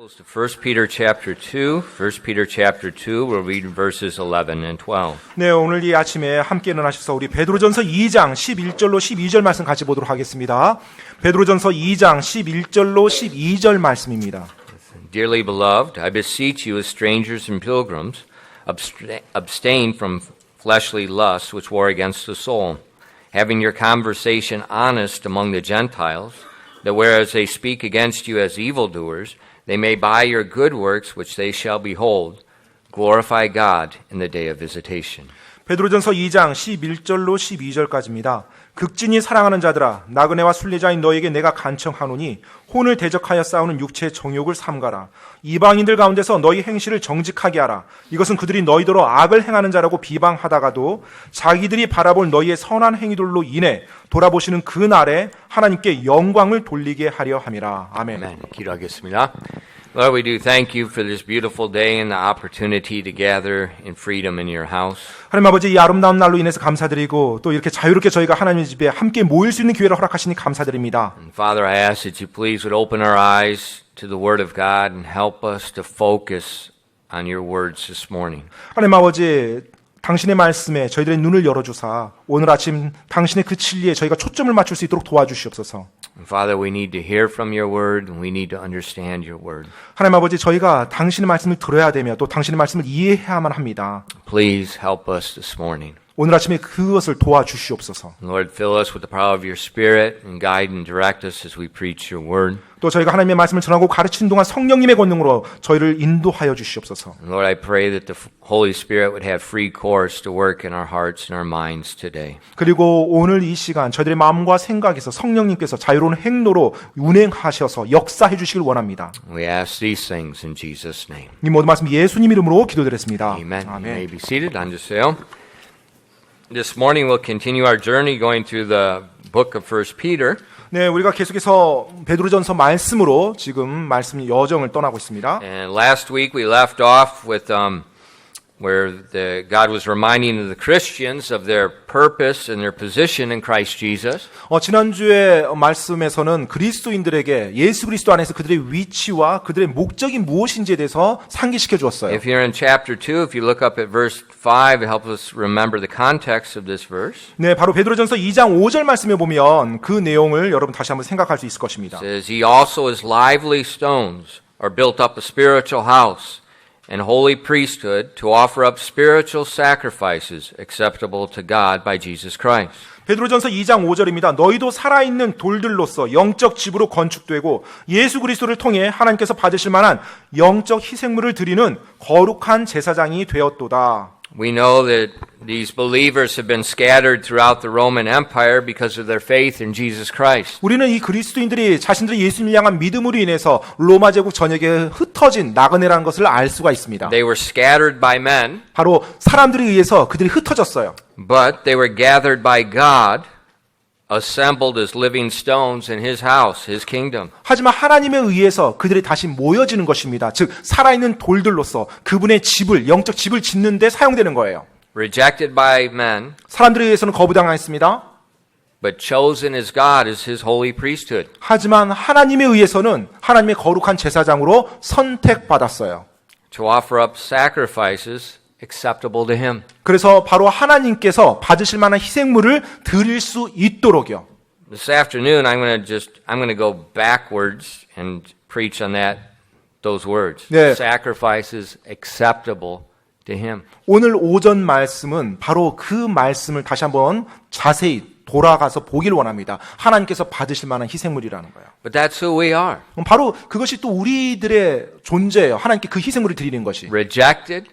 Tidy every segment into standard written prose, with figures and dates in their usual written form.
To 1 Peter chapter 2, 1 Peter chapter 2, we'll read verses 11 and 12. 네, 오늘 이 아침에 함께 일어나셔서 우리 베드로전서 2장 11절로 12절 말씀 같이 보도록 하겠습니다. 베드로전서 2장 11절로 12절 말씀입니다. Dearly beloved, I beseech you as strangers and pilgrims, abstain from fleshly lusts which war against the soul, having your conversation honest among the Gentiles, that whereas they speak against you as evildoers, they may by your good works which they shall behold, glorify God in the day of visitation. 베드로전서 2장 11절로 12절까지입니다. 극진히 사랑하는 자들아, 나그네와 순례자인 너에게 내가 간청하노니 혼을 대적하여 싸우는 육체의 정욕을 삼가라. 이방인들 가운데서 너희 행실을 정직하게 하라. 이것은 그들이 너희더러 악을 행하는 자라고 비방하다가도 자기들이 바라볼 너희의 선한 행위들로 인해 돌아보시는 그 날에 하나님께 영광을 돌리게 하려 함이라. 아멘. 아멘. 기도하겠습니다. Lord, we do thank you for this beautiful day and the opportunity to gather in freedom in your house. 하나님 아버지, 이 아름다운 날로 인해서 감사드리고 또 이렇게 자유롭게 저희가 하나님의 집에 함께 모일 수 있는 기회를 허락하시니 감사드립니다. And Father, I ask that you please would open our eyes to the Word of God and help us to focus on your words this morning. 하나님 아버지, 당신의 말씀에 저희들의 눈을 열어주사 오늘 아침 당신의 그 진리에 저희가 초점을 맞출 수 있도록 도와주시옵소서. And Father, we need to hear from your word and we need to understand your word. 하나님 아버지, 저희가 당신의 말씀을 들어야 되며 또 당신의 말씀을 이해해야만 합니다. Please help us this morning. 오늘 아침에 그것을 도와주시옵소서. Lord, fill us with the power of your Spirit and guide and direct us as we preach your word. 또 저희가 하나님의 말씀을 전하고 가르치는 동안 성령님의 권능으로 저희를 인도하여 주시옵소서. And Lord, I pray that the Holy Spirit would have free course to work in our hearts and our minds today. 그리고 오늘 이 시간 저희들의 마음과 생각에서 성령님께서 자유로운 행로로 운행하셔서 역사해 주시길 원합니다. We ask these things in Jesus' name. 이 모든 말씀 예수님 이름으로 기도드렸습니다. Amen. You may be seated. 앉으세요. This morning we'll continue our journey going through the book of 1 Peter. 네, 우리가 계속해서 베드로전서 말씀으로 지금 말씀 여정을 떠나고 있습니다. And last week we left off with where God was reminding the Christians of their purpose and their position in Christ Jesus. 지난주에 말씀에서는 그리스도인들에게 예수 그리스도 안에서 그들의 위치와 그들의 목적이 무엇인지에 대해서 상기시켜 주었어요. If you're in chapter 2, if you look up at verse 5, it helps us remember the context of this verse. 네, 바로 베드로전서 2장 5절 말씀에 보면 그 내용을 여러분 다시 한번 생각할 수 있을 것입니다. It says, He also as lively stones are built up a spiritual house and holy priesthood to offer up spiritual sacrifices acceptable to God by Jesus Christ. 베드로전서 2장 5절입니다. 너희도 살아있는 돌들로서 영적 집으로 건축되고 예수 그리스도를 통해 하나님께서 받으실 만한 영적 희생물을 드리는 거룩한 제사장이 되었도다. We know that these believers have been scattered throughout the Roman Empire because of their faith in Jesus Christ. 우리는 이 그리스도인들이 자신들의 예수님을 향한 믿음으로 인해서 로마 제국 전역에 흩어진 나그네라는 것을 알 수가 있습니다. They were scattered by men, 바로 사람들에 의해서 그들이 흩어졌어요. but they were gathered by God, assembled as living stones in His house, His kingdom. 하지만 하나님에 의해서 그들이 다시 모여지는 것입니다. 즉 살아있는 돌들로서 그분의 집을 영적 집을 짓는 데 사용되는 거예요. Rejected by men, 사람들에 의해서는 거부당했습니다. but chosen as God as His holy priesthood. 하지만 하나님에 의해서는 하나님의 거룩한 제사장으로 선택받았어요. To offer up sacrifices acceptable to Him. 그래서 바로 하나님께서 받으실 만한 희생물을 드릴 수 있도록요. This afternoon, I'm going to go backwards and preach on those words. 네. Sacrifices acceptable to Him. 오늘 오전 말씀은 바로 그 말씀을 다시 한번 자세히 돌아가서 보길 원합니다. 하나님께서 받으실 만한 희생물이라는 거예요. But that's who we are. 바로 그것이 또 우리들의 존재예요. 하나님께 그 희생물을 드리는 것이. Rejected,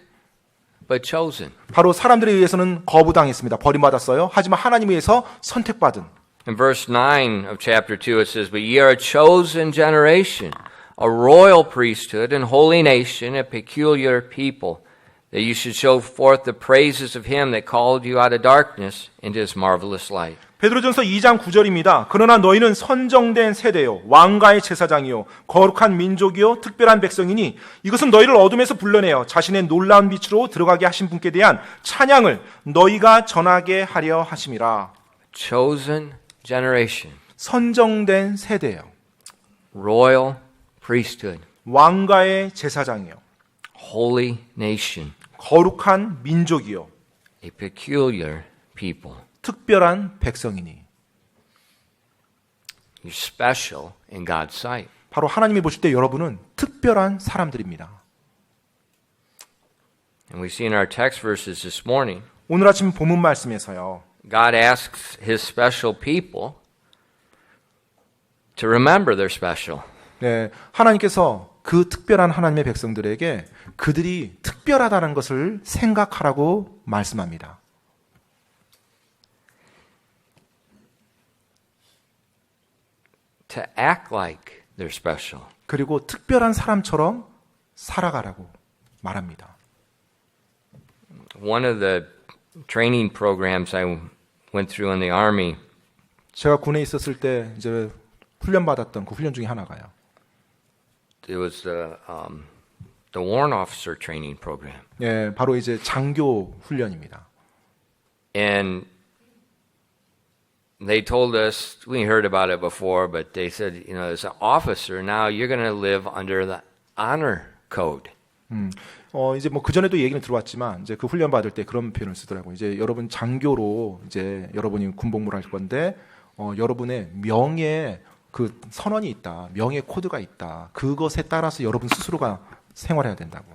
but chosen. 바로 사람들에 의해서는 거부당했습니다. 버림받았어요. 하지만 하나님에 의해서 선택받은. In verse 9 of chapter 2 it says, But ye are a chosen generation, a royal priesthood and holy nation, a peculiar people, that you should show forth the praises of him that called you out of darkness into his marvelous light. 베드로전서 2장 9절입니다. 그러나 너희는 선정된 세대요, 왕가의 제사장이요, 거룩한 민족이요, 특별한 백성이니 이것은 너희를 어둠에서 불러내어 자신의 놀라운 빛으로 들어가게 하신 분께 대한 찬양을 너희가 전하게 하려 하심이라. Chosen generation. 선정된 세대요. Royal priesthood. 왕가의 제사장이요, holy nation, 거룩한 민족이요, a peculiar people. 특별한 백성이니. You're special in God's sight. 바로 하나님이 보실 때 여러분은 특별한 사람들입니다. And we see in our text verses this morning, 오늘 아침 본문 말씀에서요, God asks his special people to remember they're special. 네, 하나님께서 그 특별한 하나님의 백성들에게 그들이 특별하다는 것을 생각하라고 말씀합니다. To act like they're special. 그리고 특별한 사람처럼 살아가라고 말합니다. One of the training programs I went through in the Army, 제가 군에 있었을 때 이제 훈련 받았던 그 훈련 중에 하나가요. it was the warrant officer training program. 예, 바로 이제 장교 훈련입니다. And they told us, we heard about it before, but they said, you know, as an officer, now you're going to live under the honor code. 이제 뭐 그전에도 얘기는 들어왔지만 이제 그 훈련 받을 때 그런 표현을 쓰더라고요. 이제 여러분 장교로 이제 여러분이 군복무를 할 건데 여러분의 명예 그 선언이 있다. 명예 코드가 있다. 그것에 따라서 여러분 스스로가 생활해야 된다고.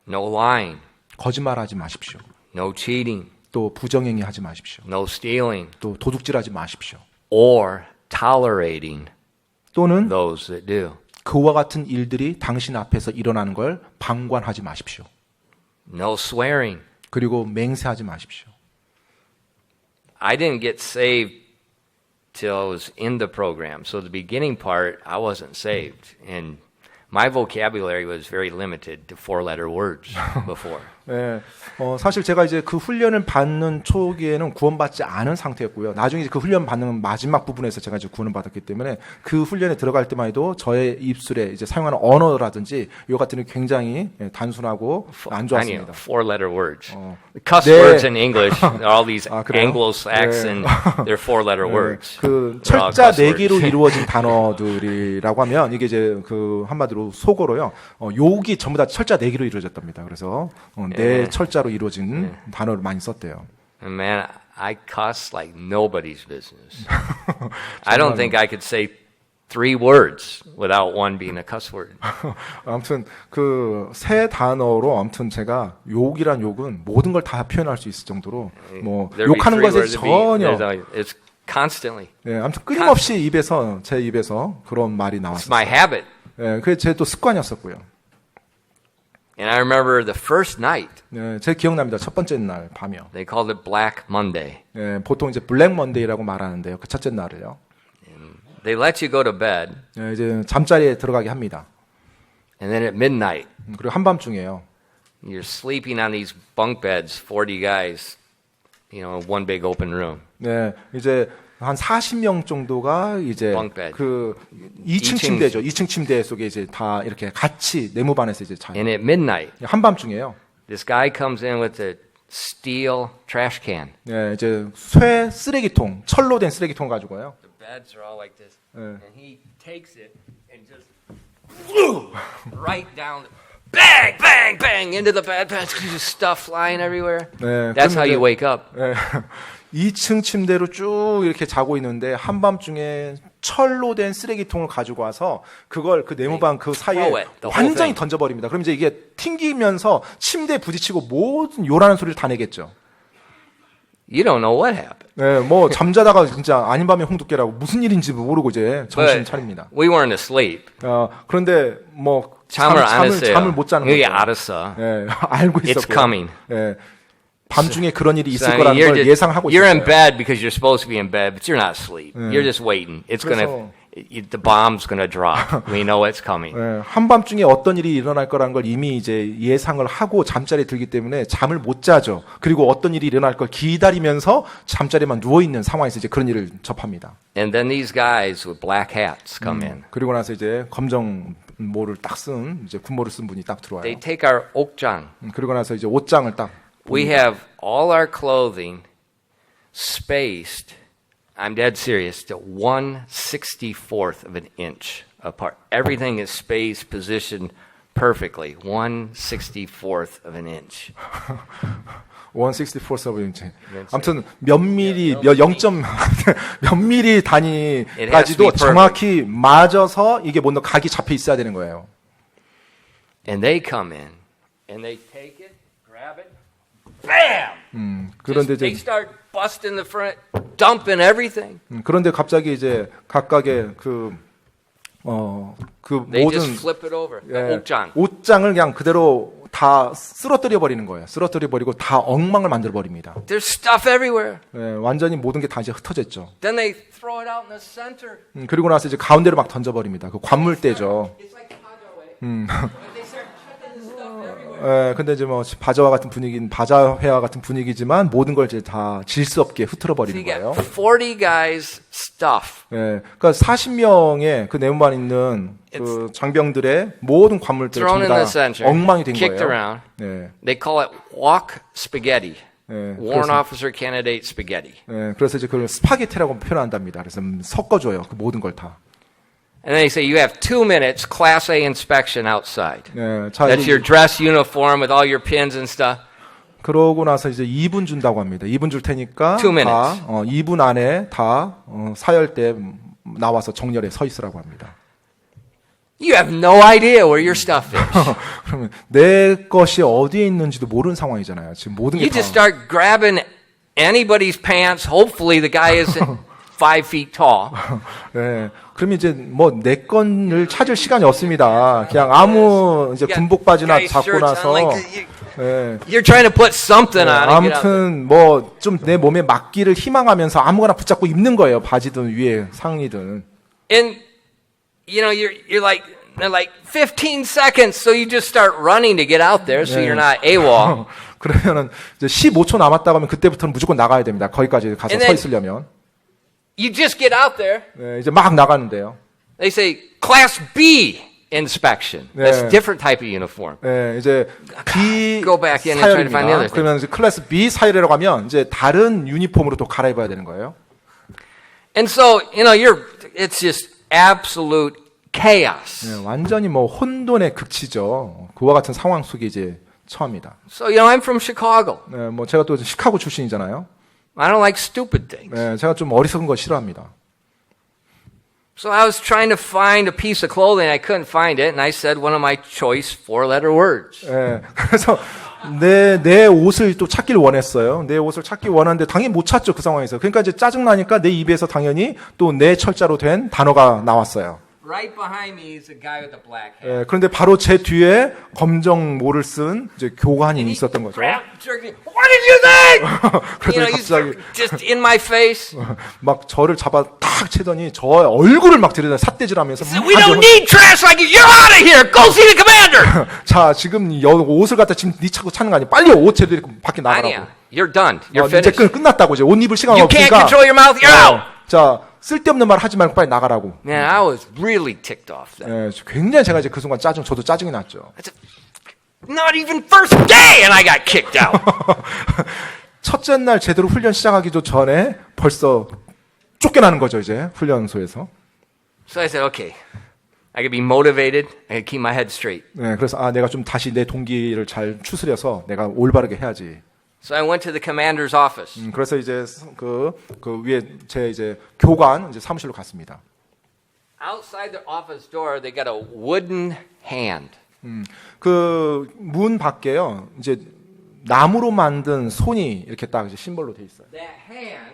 No lying, 거짓말하지 마십시오. no cheating, 또 부정행위 하지 마십시오. no stealing, 또 도둑질하지 마십시오. or tolerating 또는 those that do. 그와 같은 일들이 당신 앞에서 일어나는 걸 방관하지 마십시오. No swearing. 그리고 맹세하지 마십시오. I didn't get saved till I was in the program. So the beginning part, I wasn't saved. And my vocabulary was very limited to four-letter words before. 네, 사실 제가 이제 그 훈련을 받는 초기에는 구원받지 않은 상태였고요. 나중에 이제 그 훈련 받는 마지막 부분에서 제가 이제 구원을 받았기 때문에 그 훈련에 들어갈 때만 해도 저의 입술에 이제 사용하는 언어라든지 요 같은 게 굉장히 단순하고 안 아니요, 좋았습니다. four-letter words. Cuss 네. words in English are all these 그래요? Anglo-Saxon, they're four-letter words. 그 They're all 철자 cuss 네 개로 words. 이루어진 단어들이라고 하면 이게 이제 그 한마디로 속어로요. 욕이 전부 다 철자 네 개로 이루어졌답니다. 그래서 네 철자로 이루어진 단어를 많이 썼대요. And man, I cuss like nobody's business. I don't think I could say 3 words without one being a cuss word. 아무튼 그 세 단어로 아무튼 제가 욕이란 욕은 모든 걸 다 표현할 수 있을 정도로 뭐 There'd be 욕하는 3 것에 words to be- 전혀 it's constantly. 네, 아무튼 끊임없이 입에서 제 입에서 그런 말이 It's 나왔어요. my habit. 네, 그게 제 또 습관이었었고요. And I remember the first night, 네, 제 기억납니다. 첫 번째 날 밤이요. they called it Black Monday. 네, 보통 이제 블랙 먼데이라고 말하는데요. 그 첫째 날을요. They let you go to bed, 네, 이제 잠자리에 들어가게 합니다. and then at midnight, 그리고 한밤중에요. you're sleeping on these bunk beds, 40 guys, you know, one big open room. 네, 이제 한 40명 정도가 이제 Bunk bed. 그 2층 침대죠. 2층 침대 속에 이제 다 이렇게 같이 네모반에서 이제 자요. And at midnight, 한밤중에요. this guy comes in with a steel trash can. 네, 이제 쇠 쓰레기통, 철로 된 쓰레기통 가지고요. The beds are all like this. Yeah. And he takes it and just right down, bang, bang, bang, into the bed. Just stuff flying everywhere. 네, That's how 그럼 you 이제- wake up. 네, 2층 침대로 쭉 이렇게 자고 있는데 한밤중에 철로 된 쓰레기통을 가지고 와서 그걸 그 네모반 그 사이에 throw it, the whole 완전히 thing. 던져버립니다. 그럼 이제 이게 튕기면서 침대에 부딪히고 모든 요라는 소리를 다 내겠죠. You don't know what happened. 네, 뭐 잠자다가 진짜 아닌 밤에 홍두깨라고 무슨 일인지 모르고 이제 정신 차립니다. we weren't asleep. 그런데 뭐 잠을 안 했어요. 잠을 못 자는 이게 거죠. 알았어. 네, 알고 It's 있었고요. coming. 네, 밤중에 그런 일이 So, 있을 I mean, 거라는 걸 예상하고 you're in 있었어요. bed because you're supposed to be in bed, but you're not asleep. You're just waiting. It's gonna, the bomb's gonna drop. We know it's coming. 네, 한밤중에 어떤 일이 일어날 거라는 걸 이미 이제 예상을 하고 잠자리에 들기 때문에 잠을 못 자죠. 그리고 어떤 일이 일어날 걸 기다리면서 잠자리에만 누워 있는 상황에서 이제 그런 일을 접합니다. And then these guys with black hats come in. 그리고 나서 이제 검정 모를 딱 쓴 이제 군모를 쓴 분이 딱 들어와요. They take our 옥장. 그리고 나서 이제 옷장을 딱 We have all our clothing spaced I'm dead serious, to 1/64th of an inch apart. Everything is spaced, positioned perfectly. 1/64th of an inch. 164 서브인치. 아무튼 몇 미리, 몇 0. 몇 미리 단위까지도 정확히 맞아서 이게 뭔가 각이 잡혀 있어야 되는 거예요. And they come in and they take it, grab it, bam! 그런데 They 이제 start busting the front, dumping everything. 그런데 갑자기 이제 각각의 그 They 모든 just flip it over. 예, 옷장. 옷장을 그냥 그대로 다 쓰러뜨려 버리는 거예요. 쓰러뜨려 버리고 다 엉망을 만들어 버립니다. There's stuff everywhere. 예, 완전히 모든 게 다 이제 흩어졌죠. Then they throw it out in the center. 그리고 나서 이제 가운데로 막 던져 버립니다. 그 관물대죠. It's like They start chucking the stuff everywhere. 예, 근데 이제 뭐 바자와 같은 분위기는 바자회와 같은 분위기지만 모든 걸 이제 다 질수 없게 흐트러 So 버리는 you got 거예요. 40 guys' stuff. 예, 그러니까 40명의 그 네모반 있는 그 장병들의 모든 관물들이 Thrown 전부 in the 다 center, 엉망이 된 kicked 거예요. around. 예, They call it walk spaghetti. 예, Warrant 그래서, officer candidate spaghetti. 예, 그래서 이제 그걸 스파게티라고 표현한답니다. 그래서 섞어줘요. 그 모든 걸 다. And then they say you have 2 minutes class A inspection outside. 예, 자, That's your dress uniform with all your pins and stuff. 그러고 나서 이제 2분 준다고 합니다. 2분 줄 테니까 2 minutes. 다 2분 안에 다 사열대 나와서 정렬에 서 있으라고 합니다. You have no idea where your stuff is. 그러면 내 것이 어디에 있는지도 모르는 상황이잖아요. 지금 모든 게 You 다. just start grabbing anybody's pants. Hopefully the guy isn't 5 feet tall. 네. 그러면 이제 뭐 내 건을 찾을 시간이 없습니다. 그냥 아무 이제 군복 바지나 Guy's 잡고 shirts 나서 on, like, 예. you're trying to put something on. and get out there. 아무튼 뭐 좀 내 몸에 맞기를 희망하면서 아무거나 붙잡고 입는 거예요. 바지든 위에 상의든. And you know you're like 15 seconds, so you just start running to get out there, so you're not AWOL. 그러면은 이제 15초 남았다고 하면 그때부터는 무조건 나가야 됩니다. 거기까지 가서 And 서 then- 있으려면. You just get out there. 네, 이제 막 나가는데요. They say Class B inspection. That's Yeah. a different type of uniform. 네, 이제 B Go back in and try to find the other 사열입니다. 그러면 이제 클래스 B 사열이라고 하면 이제 다른 유니폼으로 또 갈아입어야 되는 거예요. And so it's just absolute chaos. 네, 완전히 뭐 혼돈의 극치죠. 그와 같은 상황 속에 이제 처합니다. So I'm from Chicago. 네, 뭐 제가 또 시카고 출신이잖아요. I don't like stupid things. 네, 제가 좀 어리석은 거 싫어합니다. So I was trying to find a piece of clothing. I couldn't find it, and I said one of my choice 4-letter words. 네, 그래서 내 옷을 또 찾기를 원했어요. 내 옷을 찾기 원하는데 당연히 못 찾죠, 그 상황에서. 그러니까 이제 짜증나니까 내 입에서 당연히 또 내 철자로 된 단어가 나왔어요. Right behind me is a guy with a black hat. 예, 그런데 바로 제 뒤에 검정 모를 쓴 이제 교관이 있었던 거죠. Jerked me. What did you think? 그래서 He's 갑자기 just in my face. 막 저를 잡아 탁 채더니 저 얼굴을 막 들이다 삿대질하면서 We don't need trash like you. You're out of here. Go see the commander. 자 지금 옷을 갖다 지금 네 차고 차는 거 아니야? 빨리 옷 제대로 바뀌 나가라고. 아니야. You're done. You're 이제 finished. 끝났다고 이제 옷 입을 시간 You can't 없으니까. control your mouth. You're out. 자 쓸데없는 말 하지 말고 빨리 나가라고. Man, I was really ticked off then. 예, 굉장히 제가 이제 그 순간 저도 짜증이 났죠. Not even first day, and I got kicked out. 첫째 날 제대로 훈련 시작하기도 전에 벌써 쫓겨나는 거죠 이제 훈련소에서. So I said, okay, I could be motivated. I could keep my head straight. 네, 그래서 내가 좀 다시 내 동기를 잘 추스려서 내가 올바르게 해야지. So I went to the commander's office. 그래서 이제 그 위에 제 이제 교관 이제 사무실로 갔습니다. Outside the office door, they got a wooden hand. 그 문 밖에요. 이제 나무로 만든 손이 이렇게 딱 이제 심벌로 돼 있어요. That hand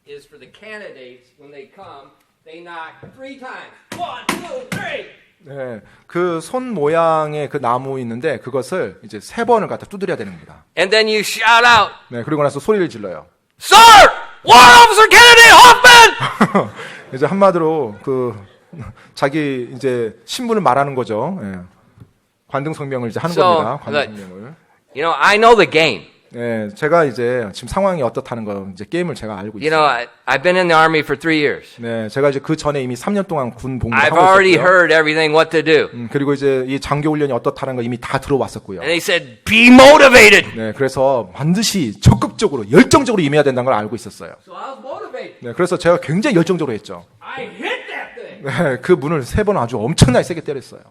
is for the candidates when they come. They knock 3 times. 1, 2, 3. 네, 그 손 모양의 그 나무 있는데 그것을 이제 3번을 갖다 두드려야 되는 겁니다. And then you shout out, 네, 그리고 나서 소리를 질러요. Sir! Warrant Officer Candidate Hoffman! 이제 한마디로 그 자기 이제 신분을 말하는 거죠. 예. 관등 성명을 이제 하는 So, 겁니다. look, 관등 성명을. You know, I know the game. 예, 제가 이제 지금 상황이 어떻다는 거 이제 게임을 제가 알고 You know, 있어요. I've been in the army for 3 years. 네, 제가 이제 그 전에 이미 3년 동안 군 복무를 I've 하고 already 있었고요. heard everything what to do. 그리고 이제 이 장교 훈련이 어떻다는 거 이미 다 들어왔었고요. And they said, be motivated. 네, 그래서 반드시 적극적으로 열정적으로 임해야 된다는 걸 알고 있었어요. So I was motivated. 네, 그래서 제가 굉장히 열정적으로 했죠. I hit that thing. 네, 그 문을 3번 아주 엄청나게 세게 때렸어요.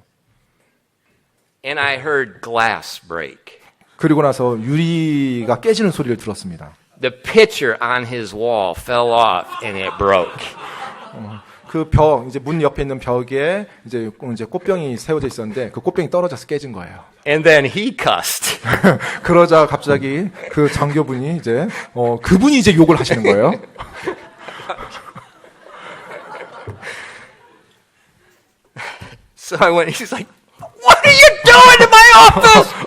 And I heard glass break. 그리고 나서 유리가 깨지는 소리를 들었습니다. The picture on his wall fell off and it broke. 그 벽, 이제 문 옆에 있는 벽에 이제 꽃병이 세워져 있었는데 그 꽃병이 떨어져서 깨진 거예요. And then he cussed. 그러자 갑자기 그 장교분이 이제 그분이 이제 욕을 하시는 거예요. So I went, he's like, what are you doing in my office?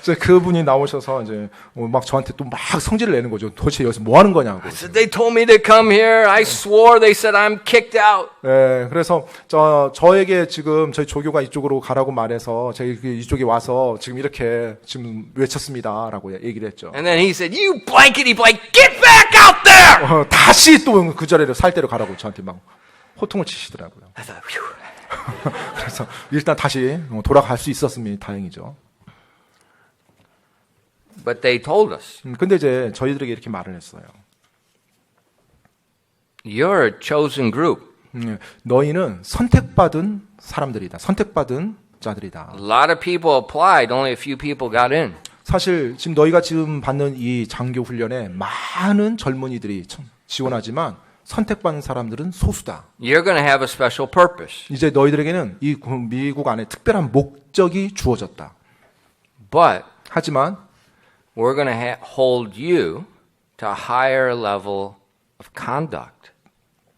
이제 그분이 나오셔서 이제 막 저한테 또 막 성질을 내는 거죠. 도대체 여기서 뭐 하는 거냐고. I said, they told me to come here. I swore. They said I'm kicked out. 네, 그래서 저에게 지금 저희 조교가 이쪽으로 가라고 말해서 저희 이쪽에 와서 지금 이렇게 지금 외쳤습니다라고 얘기를 했죠. And then he said, you blankety blank, get back out there! 다시 또 그 자리로 살대로 가라고 저한테 막 호통을 치시더라고요. I thought, phew. 그래서 일단 다시 돌아갈 수 있었으면 다행이죠. But they told us, 근데 이제 저희들에게 이렇게 말을 했어요. you're a chosen group. 너희는 선택받은 사람들이다. 선택받은 자들이다. A lot of people applied, only a few people got in. 사실 지금 너희가 지금 받는 이 장교 훈련에 많은 젊은이들이 지원하지만 선택받는 사람들은 소수다. You're going to have a special purpose. 이제 너희들에게는 이 미국 안에 특별한 목적이 주어졌다. But 하지만 we're going to hold you to a higher level of conduct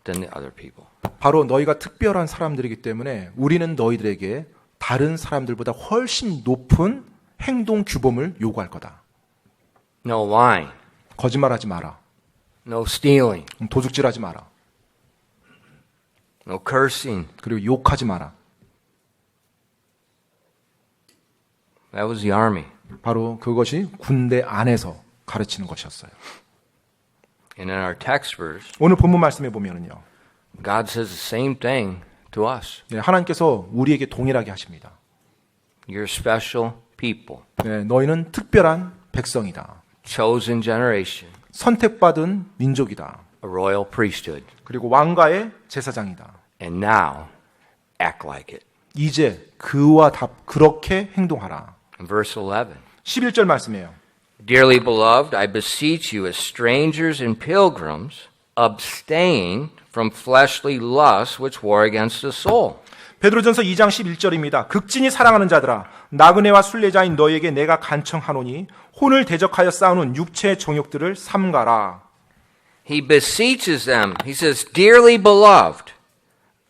than the other people. 바로 너희가 특별한 사람들이기 때문에 우리는 너희들에게 다른 사람들보다 훨씬 높은 행동 규범을 요구할 거다. No lying, 거짓말하지 마라. no stealing, 도둑질하지 마라. no cursing. 그리고 욕하지 마라. That was the army. 바로 그것이 군대 안에서 가르치는 것이었어요. And in our text verse, 오늘 본문 말씀에 보면은요. God says the same thing to us. 네, 하나님께서 우리에게 동일하게 하십니다. You're special people, 네, 너희는 특별한 백성이다. chosen generation, 선택받은 민족이다. a royal priesthood. 그리고 왕가의 제사장이다. And now, act like it. 이제 그와 그렇게 행동하라. Verse 11. 11절 말씀이에요. Dearly beloved, I beseech you as strangers and pilgrims, abstain from fleshly lusts which war against the soul. 베드로전서 2장 11절입니다. 극진히 사랑하는 자들아 나그네와 순례자인 너희에게 내가 간청하노니 혼을 대적하여 싸우는 육체의 정욕들을 삼가라. He beseeches them. He says, Dearly beloved,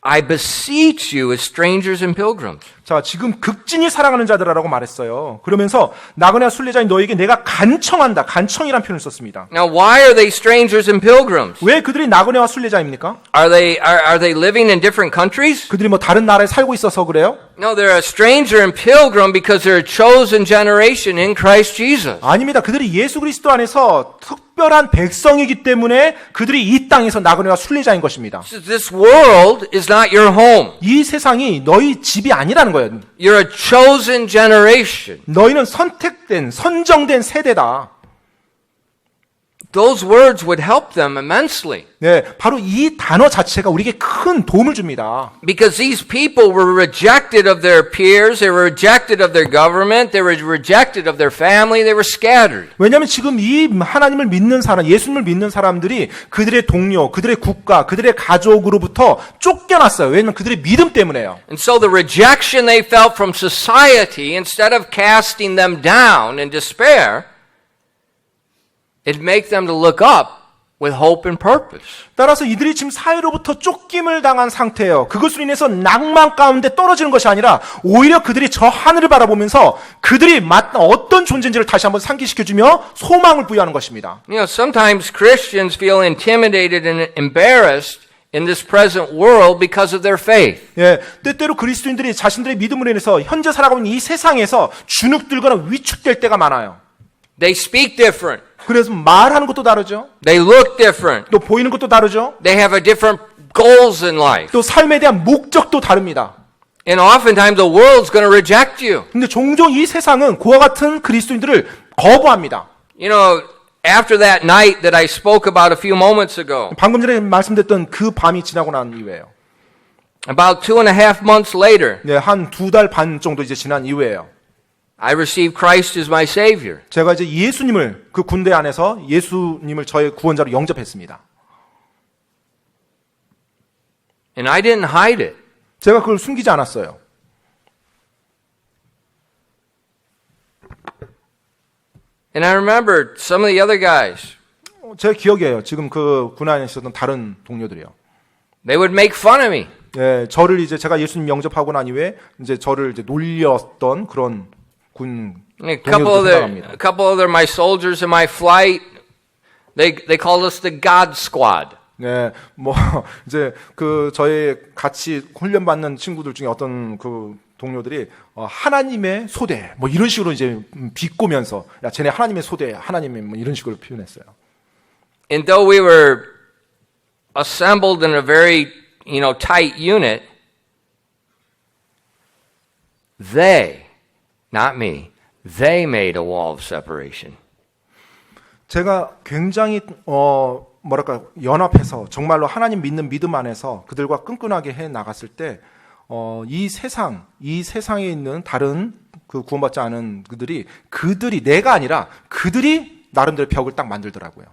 I beseech you as strangers and pilgrims. 자, 지금 극진히 사랑하는 자들아라고 말했어요. 그러면서 나그네와 순례자인 너희에게 내가 간청한다. 간청이란 표현을 썼습니다. Now, why are they strangers and pilgrims? 왜 그들이 나그네와 순례자입니까? Are they living in different countries? 그들이 뭐 다른 나라에 살고 있어서 그래요? No, they're a stranger and pilgrim because they're a chosen generation in Christ Jesus. 아닙니다. 그들이 예수 그리스도 안에서 특별한 백성이기 때문에 그들이 이 땅에서 나그네와 순례자인 것입니다. This world is not your home. 이 세상이 너희 집이 아니라는 거예요. You're a chosen generation. 너희는 선택된, 선정된 세대다. Those words would help them immensely. 네, 바로 이 단어 자체가 우리에게 큰 도움을 줍니다. Because these people were rejected of their peers, they were rejected of their government, they were rejected of their family, they were scattered. 왜냐하면 지금 이 하나님을 믿는 사람, 예수님을 믿는 사람들이 그들의 동료, 그들의 국가, 그들의 가족으로부터 쫓겨났어요. 왜냐하면 그들의 믿음 때문에요. And so the rejection they felt from society, instead of casting them down in despair, it'd make them to look up with hope and purpose. 따라서 이들이 지금 사회로부터 쫓김을 당한 상태예요. 그것으로 인해서 낭만 가운데 떨어지는 것이 아니라 오히려 그들이 저 하늘을 바라보면서 그들이 어떤 존재인지를 다시 한번 상기시켜주며 소망을 부여하는 것입니다. You know, sometimes Christians feel intimidated and embarrassed in this present world because of their faith. 예, 때때로 그리스도인들이 자신들의 믿음으로 인해서 현재 살아가고 있는 이 세상에서 주눅들거나 위축될 때가 많아요. They speak different. 그래서 말하는 것도 다르죠. They look different. 또 보이는 것도 다르죠. They have a different goals in life. 또 삶에 대한 목적도 다릅니다. And oftentimes the world's going to reject you. 근데 종종 이 세상은 그와 같은 그리스도인들을 거부합니다. You know, after that night that I spoke about a few moments ago, 방금 전에 말씀드렸던 그 밤이 지나고 난 이후에요. about 2.5 months later, 네, 한 2달 반 정도 이제 지난 이후에요. I received Christ as my Savior. 제가 이제 예수님을 그 군대 안에서 예수님을 저의 구원자로 영접했습니다. And I didn't hide it. 제가 그걸 숨기지 않았어요. And I remember some of the other guys, 제 기억이에요. 지금 그 군 안에 있었던 다른 동료들이요. they would make fun of me. 예, 저를 이제 제가 예수님 영접하고 난 이후에 이제 저를 이제 놀렸던 그런 군 A 동료들 생각합니다. couple other my soldiers in my flight, they called us the God Squad. 네, 뭐 이제 그 저희 같이 훈련 받는 친구들 중에 어떤 그 동료들이 하나님의 소대 뭐 이런 식으로 이제 비꼬면서 야 쟤네 하나님의 소대, 하나님의 뭐 이런 식으로 표현했어요. And though we were assembled in a very, tight unit, they, not me, they made a wall of separation. 제가 굉장히 뭐랄까 연합해서 정말로 하나님 믿는 믿음 안에서 그들과 끈끈하게 해 나갔을 때 이 세상에 있는 다른 그 구원받지 않은 그들이 내가 아니라 그들이 나름대로 벽을 딱 만들더라고요.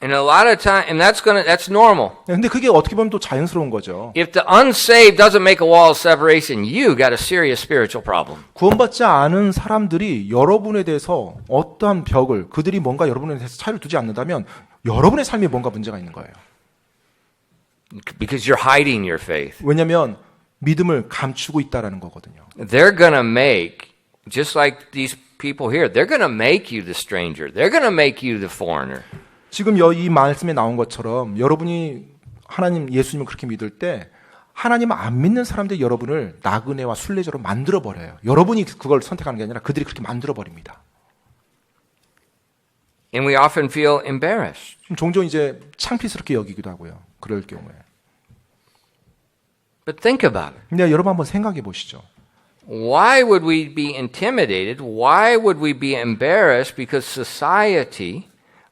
And a lot of time, and that's normal. 근데 그게 어떻게 보면 또 자연스러운 거죠. If the unsaved doesn't make a wall of separation, you got a serious spiritual problem. 구원받지 않은 사람들이 여러분에 대해서 어떠한 벽을 그들이 뭔가 여러분에 대해서 차이를 두지 않는다면 여러분의 삶에 뭔가 문제가 있는 거예요. Because you're hiding your faith. 왜냐하면 믿음을 감추고 있다라는 거거든요. They're going to make, just like these people here, they're going to make you the stranger. They're going to make you the foreigner. 지금 이 말씀에 나온 것처럼 여러분이 하나님 예수님을 그렇게 믿을 때 하나님 안 믿는 사람들이 여러분을 나그네와 순례자로 만들어 버려요. 여러분이 그걸 선택하는 게 아니라 그들이 그렇게 만들어 버립니다. And we often feel embarrassed. 종종 이제 창피스럽게 여기기도 하고요. 그럴 경우에. But think about it. 근데 여러분 한번 생각해 보시죠. Why would we be intimidated? Why would we be embarrassed? Because society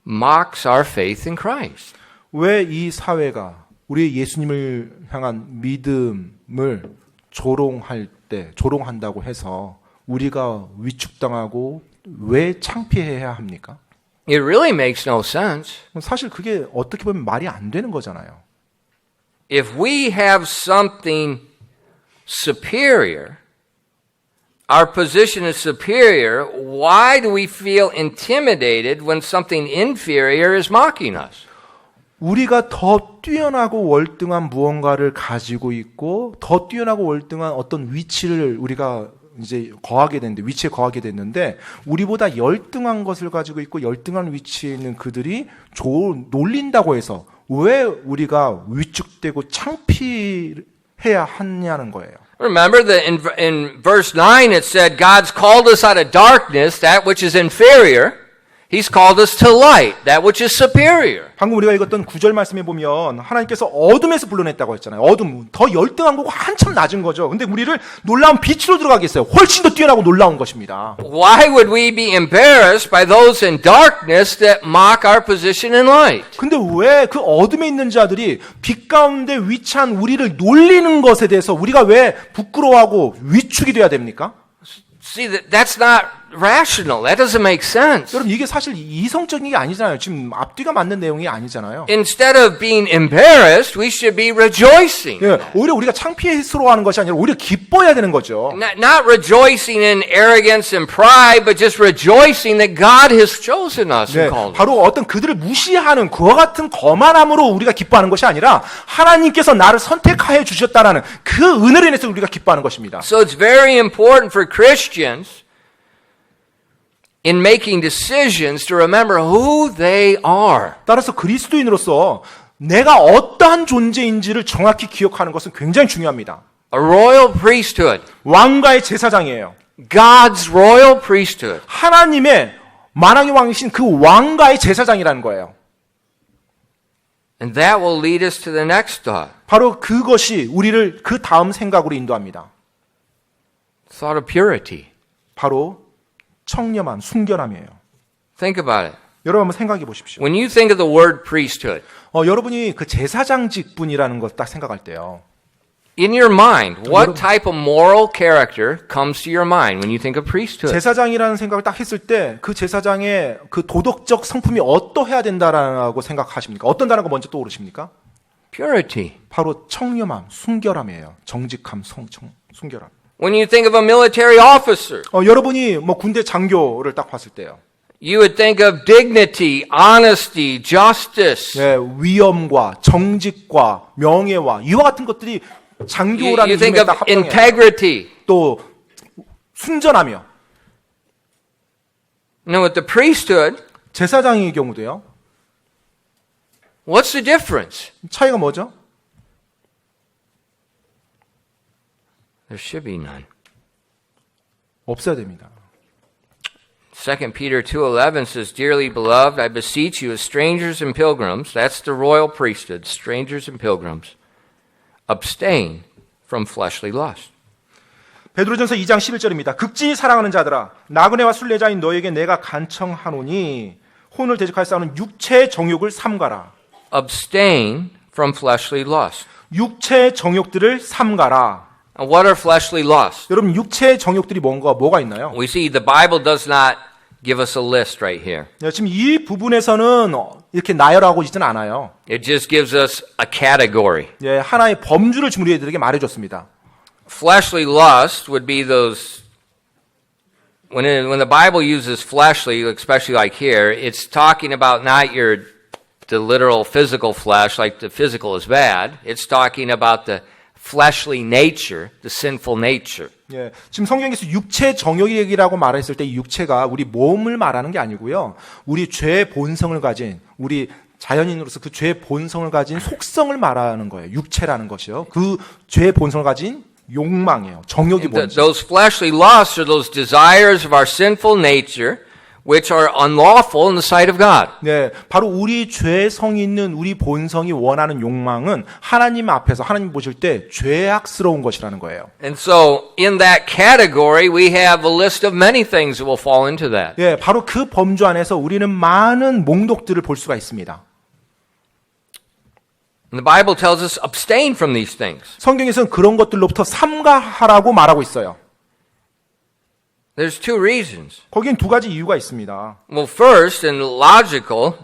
mocks our faith in Christ. 왜 이 사회가 우리 예수님을 향한 믿음을 조롱한다고 해서 우리가 위축당하고 왜 창피해야 합니까? It really makes no sense. 사실 그게 어떻게 보면 말이 안 되는 거잖아요. If we have something superior, our position is superior, why do we feel intimidated when something inferior is mocking us? 우리가 더 뛰어나고 월등한 무언가를 가지고 있고 더 뛰어나고 월등한 어떤 위치를 우리가 이제 위치에 거하게 됐는데 우리보다 열등한 것을 가지고 있고 열등한 위치에 있는 그들이 놀린다고 해서 왜 우리가 위축되고 창피해야 하냐는 거예요. Remember that in verse 9 it said, God's called us out of darkness, that which is inferior. He's called us to light, that which is superior. 방금 우리가 읽었던 9절 말씀에 보면 하나님께서 어둠에서 불러냈다고 했잖아요. 어둠, 더 열등한 거고 한참 낮은 거죠. 근데 우리를 놀라운 빛으로 들어가게 했어요. 훨씬 더 뛰어나고 놀라운 것입니다. Why would we be embarrassed by those in darkness that mock our position in light? 근데 왜 그 어둠에 있는 자들이 빛 가운데 위치한 우리를 놀리는 것에 대해서 우리가 왜 부끄러워하고 위축이 돼야 됩니까? See, that's not rational. That doesn't make sense. 여러분 이게 사실 이성적인 게 아니잖아요. 지금 앞뒤가 맞는 내용이 아니잖아요. Instead of being embarrassed, we should be rejoicing. 예, 오히려 우리가 창피스러워하는 것이 아니라 오히려 기뻐해야 되는 거죠. Not rejoicing in arrogance and pride, but just rejoicing that God has chosen us 네, and called us. 바로 어떤 그들을 무시하는 그와 같은 거만함으로 우리가 기뻐하는 것이 아니라 하나님께서 나를 선택하여 주셨다라는 그 은혜로 인해서 우리가 기뻐하는 것입니다. So it's very important for Christians in making decisions to remember who they are. 따라서 그리스도인으로서 내가 어떠한 존재인지를 정확히 기억하는 것은 굉장히 중요합니다. A royal priesthood, 왕가의 제사장이에요. God's royal priesthood. 하나님의 만왕의 왕이신 그 왕가의 제사장이라는 거예요. And that will lead us to the next thought. 바로 그것이 우리를 그 다음 생각으로 인도합니다. Thought of purity. 바로 청렴함, 순결함이에요. Think about it. 여러분 한번 생각해 보십시오. When you think of the word priesthood, 여러분이 그 제사장 직분이라는 것 딱 생각할 때요. in your mind, what type of moral character comes to your mind when you think of priesthood? 제사장이라는 생각을 딱 했을 때 그 제사장의 그 도덕적 성품이 어떠해야 된다라고 생각하십니까? 어떤 단어가 먼저 떠오르십니까? Purity. 바로 청렴함, 순결함이에요. 정직함, 순결함. When you think of a military officer, 여러분이 뭐 군대 장교를 딱 봤을 때요. you would think of dignity, honesty, justice. 예, 위엄과 정직과 명예와 이와 같은 것들이 장교라는 You think 이름에 of 딱 합당해요. integrity. 또 순전하며 Now with the priesthood, 제사장의 경우도요. what's the difference? 차이가 뭐죠? There should be none. 없어야 됩니다. 2 Peter 2:11 says, Dearly beloved, I beseech you as strangers and pilgrims, that's the royal priesthood, strangers and pilgrims, abstain from fleshly lust. 베드로전서 2장 11절입니다. 극진히 사랑하는 자들아 나그네와 순례자인 너에게 내가 간청하노니 혼을 대적하여 싸우는 육체의 정욕을 삼가라. Abstain from fleshly lust. 육체의 정욕들을 삼가라. And what are fleshly lusts? 여러분 육체의 정욕들이 뭐가 있나요? We see the Bible does not give us a list right here. 지금 이 부분에서는 이렇게 나열하고 있지는 않아요. It just gives us a category. 예, 하나의 범주를 지금 우리들에게 말해줬습니다. Fleshly lust would be those, when the Bible uses fleshly, especially like here, it's talking about not the literal physical flesh, like the physical is bad. It's talking about the fleshly nature, the sinful nature. 예, 지금 성경에서 육체 정욕이라고 말했을 때 이 육체가 우리 몸을 말하는 게 아니고요. 우리 죄의 본성을 가진, 우리 자연인으로서 그 죄의 본성을 가진 속성을 말하는 거예요. 육체라는 것이요. 그 죄의 본성을 가진 욕망이에요. 정욕이 뭔지. Those fleshly lusts are those desires of our sinful nature, which are unlawful in the sight of God. 네, 바로 우리 죄성이 있는 우리 본성이 원하는 욕망은 하나님 앞에서 하나님 보실 때 죄악스러운 것이라는 거예요. And so, in that category, we have a list of many things that will fall into that. 예, 바로 그 범주 안에서 우리는 많은 몽독들을 볼 수가 있습니다. And the Bible tells us abstain from these things. 성경에서는 그런 것들로부터 삼가하라고 말하고 있어요. There's two reasons. 거기엔 두 가지 이유가 있습니다. Well, first, and logical,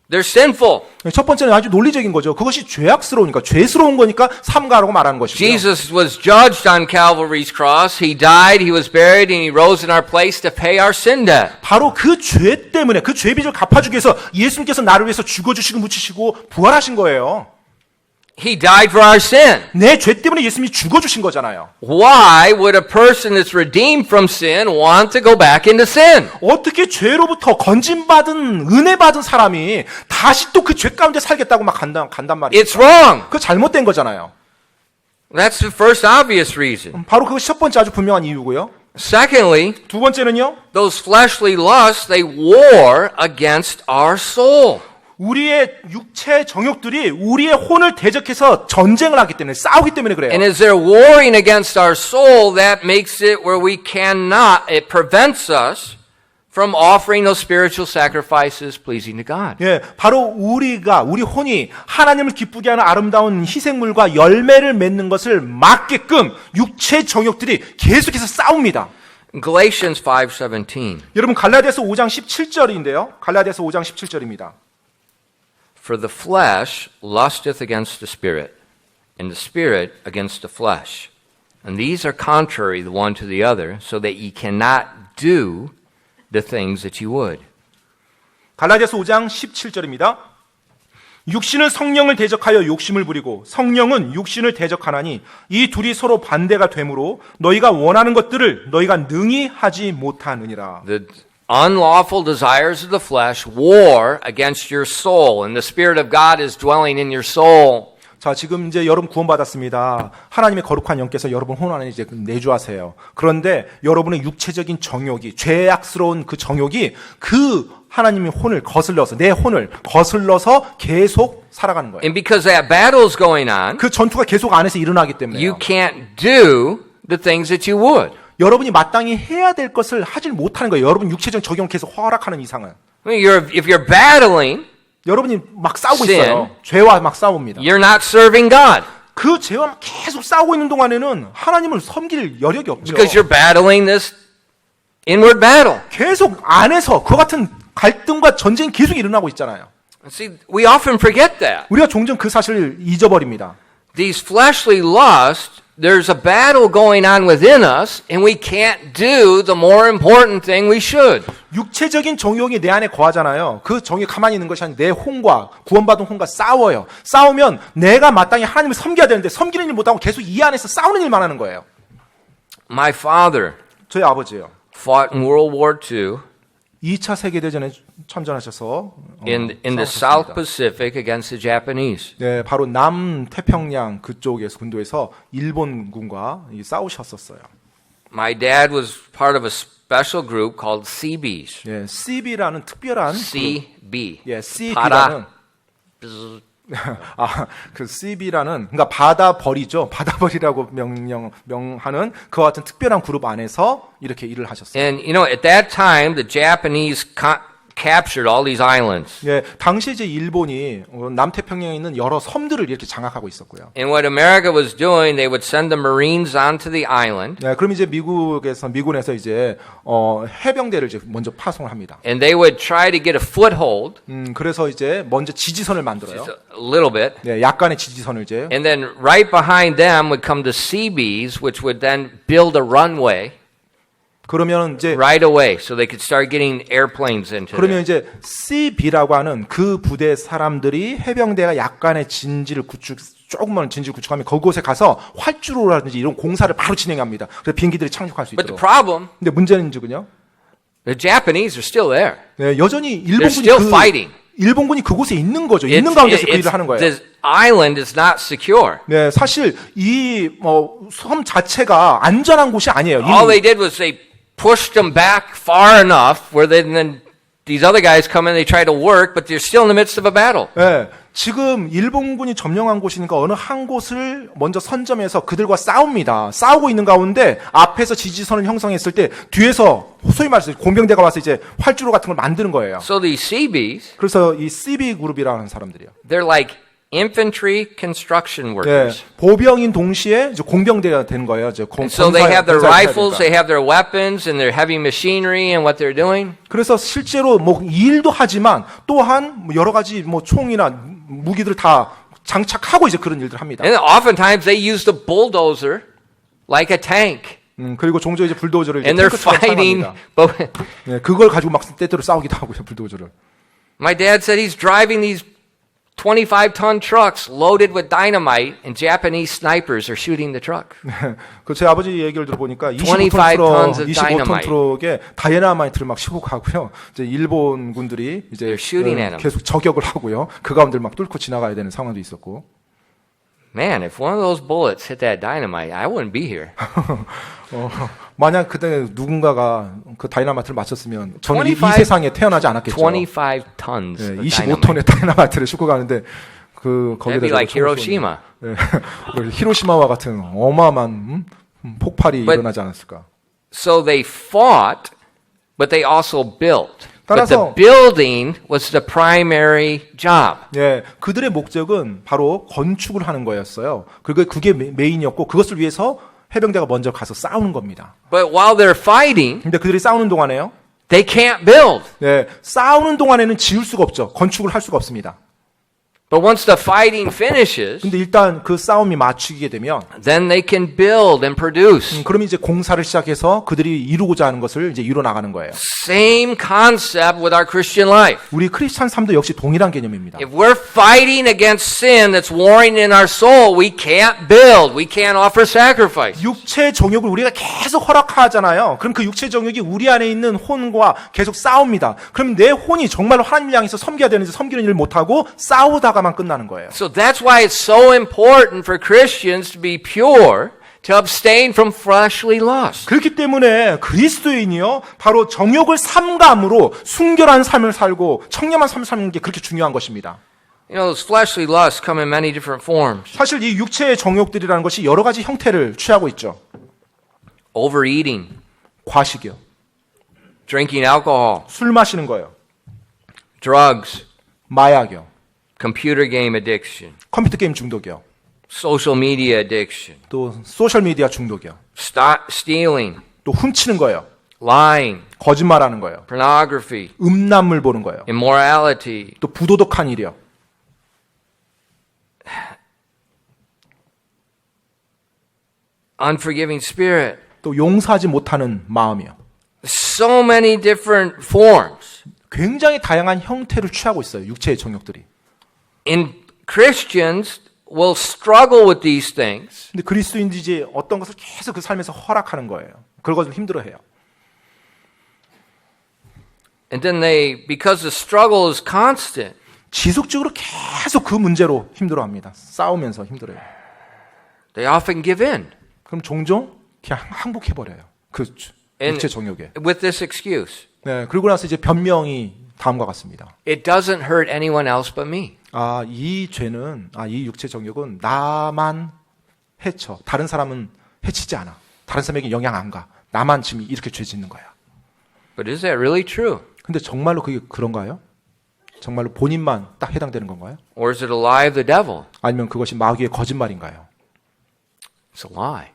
they're sinful. 첫 번째는 아주 논리적인 거죠. 그것이 죄악스러우니까, 죄스러운 거니까 삼가라고 말하는 것이고요. Jesus was judged on Calvary's cross. He died, he was buried, and he rose in our place to pay our sin debt. 바로 그 죄 때문에, 그 죄 빚을 갚아주기 위해서 예수님께서 나를 위해서 죽어주시고 묻히시고 부활하신 거예요. He died for our sin. 내 죄 때문에 예수님이 죽어주신 거잖아요. Why would a person that's redeemed from sin want to go back into sin? 어떻게 죄로부터 건진받은, 은혜받은 사람이 다시 또 그 죄 가운데 살겠다고 막 간단 말이에요. It's wrong. 그거 잘못된 거잖아요. That's the first obvious reason. 바로 그것이 첫 번째 아주 분명한 이유고요. Secondly, 두 번째는요. those fleshly lusts, they war against our soul. 우리의 육체 정욕들이 우리의 혼을 대적해서 전쟁을 하기 때문에, 싸우기 때문에 그래요. And as they're warring against our soul, that makes it where we cannot, it prevents us from offering those spiritual sacrifices pleasing to God. 예, 바로 우리 혼이 하나님을 기쁘게 하는 아름다운 희생물과 열매를 맺는 것을 막게끔 육체 정욕들이 계속해서 싸웁니다. Galatians 5:17. 여러분 갈라디아서 5장 17절인데요. 갈라디아서 5장 17절입니다. For the flesh lusteth against the spirit, and the spirit against the flesh. And these are contrary the one to the other, so that ye cannot do the things that you would. 갈라디아서 5장 17절입니다. 육신은 성령을 대적하여 욕심을 부리고 성령은 육신을 대적하나니 이 둘이 서로 반대가 되므로 너희가 원하는 것들을 너희가 능히 하지 못하느니라. The unlawful desires of the flesh war against your soul, and the Spirit of God is dwelling in your soul. 자, 지금 이제 여러분 구원받았습니다. 하나님의 거룩한 영께서 여러분 혼 안에 이제 내주하세요. 그런데 여러분의 육체적인 정욕이, 죄악스러운 그 정욕이 그 하나님의 혼을 거슬러서, 내 혼을 거슬러서 계속 살아가는 거예요. And because that battle's going on, 그 전투가 계속 안에서 일어나기 때문에 you can't do the things that you would. 여러분이 마땅히 해야 될 것을 하질 못하는 거예요. 여러분 육체적 적용 계속 허락하는 이상은. I mean, if you're battling, 여러분이 막 싸우고 Sin. 있어요. 죄와 막 싸웁니다. you're not serving God 그 죄와 계속 싸우고 있는 동안에는 하나님을 섬길 여력이 없죠. because you're battling this inward battle. 계속 안에서 그 같은 갈등과 전쟁이 계속 일어나고 있잖아요. See, we often forget that. 우리가 종종 그 사실을 잊어버립니다. These fleshly lusts, there's a battle going on within us, and we can't do the more important thing we should. 육체적인 정욕이 내 안에 거하잖아요. 그 정욕이 가만히 있는 것이 아니라 내 혼과 구원받은 혼과 싸워요. 싸우면 내가 마땅히 하나님을 섬겨야 되는데 섬기는 일 못하고 계속 이 안에서 싸우는 일만 하는 거예요. My father 저희 아버지요. fought in World War II 2차 세계대전에 참전하셔서 in the 싸우셨습니다. South Pacific against the Japanese. 네, 바로 남태평양 그쪽에서 군도에서 일본군과 싸우셨었어요. My dad was part of a special group called Seabees. 예, CB라는 특별한 CB. 예, CB라는 바다. 그 CB라는 그러니까 바다벌이죠. 바다벌이라고 명하는 그와 같은 특별한 그룹 안에서 이렇게 일을 하셨어요. And you know, at that time, the Japanese captured all these islands. 예, 당시 이제 일본이 남태평양에 있는 여러 섬들을 이렇게 장악하고 있었고요. And what America was doing, they would send the Marines onto the island, 네, 그럼 이제 미군에서 이제 해병대를 이제 먼저 파송을 합니다. and they would try to get a foothold, 그래서 이제 먼저 지지선을 만들어요. just a little bit, 네, 약간의 지지선을 이제. and then right behind them would come the Seabees, which would then build a runway 그러면 이제 right away, so they could start getting airplanes into 그러면 there. 이제 CB라고 하는 그 부대 사람들이 해병대가 약간의 조그만 진지를 구축하면 그곳에 가서 활주로라든지 이런 공사를 바로 진행합니다. 그래서 비행기들이 착륙할 수 But the 있도록. problem, 근데 문제는요. the Japanese are still there. 네, 여전히 They're still fighting. 일본군이 그곳에 있는 거죠. 있는 가운데서 그 일을 하는 거예요. This island is not secure. 네, 사실 이 섬 자체가 안전한 곳이 아니에요. All they did was they pushed them back far enough where then these other guys come in, they try to work, but they're still in the midst of a battle. 네, 지금 일본군이 점령한 곳이니까 어느 한 곳을 먼저 선점해서 그들과 싸웁니다. 싸우고 있는 가운데 앞에서 지지선을 형성했을 때 뒤에서 소위 말해서 공병대가 와서 이제 활주로 같은 걸 만드는 거예요. So these Seabees, 그래서 이 CB 그룹이라는 사람들이요. they're like infantry construction 네, workers. 보병인 동시에 이제 공병대가 된 거예요. 이제 So they have their rifles, they have their weapons, and their heavy machinery, and what they're doing. 그래서 실제로 뭐 일도 하지만 또한 여러 가지 뭐 총이나 무기들 다 장착하고 이제 그런 일들 합니다. And oftentimes they use the bulldozer like a tank. 그리고 종종 이제 불도저를 이제 And they're 탱크처럼 fighting. 사용합니다. But 네, 그걸 가지고 막 때때로 싸우기도 하고요, 불도저를. my dad said he's driving these 25-ton trucks loaded with dynamite, and Japanese snipers are shooting the truck. 그 제 아버지 얘기를 들어보니까 25 tons of 25톤 dynamite. 트럭에 다이너마이트를 막 싣고 가고요. 이제 일본 군들이 이제 They're shooting at 'em. 계속 저격을 하고요. 그 가운데를 막 뚫고 지나가야 되는 상황도 있었고. Man, if one of those bullets hit that dynamite, I wouldn't be here. 만약 그때 누군가가 그 다이너마이트를 맞췄으면 저는 이 25 세상에 태어나지 않았겠죠. 25 tons 네, of 25톤의 다이너마이트를 싣고 가는데 그 That'd 거기다 be like Hiroshima. 네, 히로시마와 같은 어마어마한 폭발이 But- 일어나지 않았을까. So they fought, but they also built. But the 따라서- building was the primary job. 예, 그들의 목적은 바로 건축을 하는 거였어요. 그게 메인이었고 그것을 위해서 해병대가 먼저 가서 싸우는 겁니다. But while they're fighting, 근데 그들이 싸우는 동안에요. they can't build. 예, 싸우는 동안에는 지을 수가 없죠. 건축을 할 수가 없습니다. But once the fighting finishes, 근데 일단 그 싸움이 맞추게 되면 then they can build and produce. 그럼 이제 공사를 시작해서 그들이 이루고자 하는 것을 이제 이뤄 나가는 거예요. Same concept with our Christian life. 우리 크리스찬 삶도 역시 동일한 개념입니다. If we're fighting against sin that's warring in our soul, we can't build. We can't offer sacrifice. 육체 정욕을 우리가 계속 허락하잖아요. 그럼 그 육체 정욕이 우리 안에 있는 혼과 계속 싸웁니다. 그럼 내 혼이 정말로 하나님을 향해서 섬겨야 되는지 섬기는 일을 못하고 싸우다가 참아가만 끝나는 거예요. So that's why it's so important for Christians to be pure, to abstain from fleshly lust. 그렇기 때문에 그리스도인이요 바로 정욕을 삼감으로 순결한 삶을 살고 청렴한 삶을 사는 게 그렇게 중요한 것입니다. You know, those fleshly lusts come in many different forms. 사실 이 육체의 정욕들이라는 것이 여러 가지 형태를 취하고 있죠. Overeating, 과식이요, drinking alcohol, 술 마시는 거요, drugs, 마약이요, computer game addiction, 컴퓨터 게임 중독이요, social media addiction, 또 소셜 미디어 중독이요, stealing, 또 훔치는 거예요, lying, 거짓말하는 거예요, pornography, 음란물 보는 거예요, immorality, 또 부도덕한 일이요. unforgiving spirit. 또 용서하지 못하는 마음이요. So many different forms. 굉장히 다양한 형태를 취하고 있어요. 육체의 정욕들이. And Christians will struggle with these things. 근데 그리스도인들이 어떤 것을 계속 그 삶에서 허락하는 거예요. 그걸 힘들어해요. And then because the struggle is constant, 지속적으로 계속 그 문제로 힘들어합니다. 싸우면서 힘들어요. they often give in. 그럼 종종 그냥 항복해버려요. 그 육체 정욕에. With this excuse. 네, 그러고 나서 이제 변명이 다음과 같습니다. It doesn't hurt anyone else but me. 이 죄는, 이 육체 정욕은 나만 해쳐. 다른 사람은 해치지 않아. 다른 사람에게 영향 안 가. 나만 지금 이렇게 죄 짓는 거야. But is that really true? 근데 정말로 그게 그런가요? 정말로 본인만 딱 해당되는 건가요? Or is it a lie of the devil? 아니면 그것이 마귀의 거짓말인가요? It's a lie.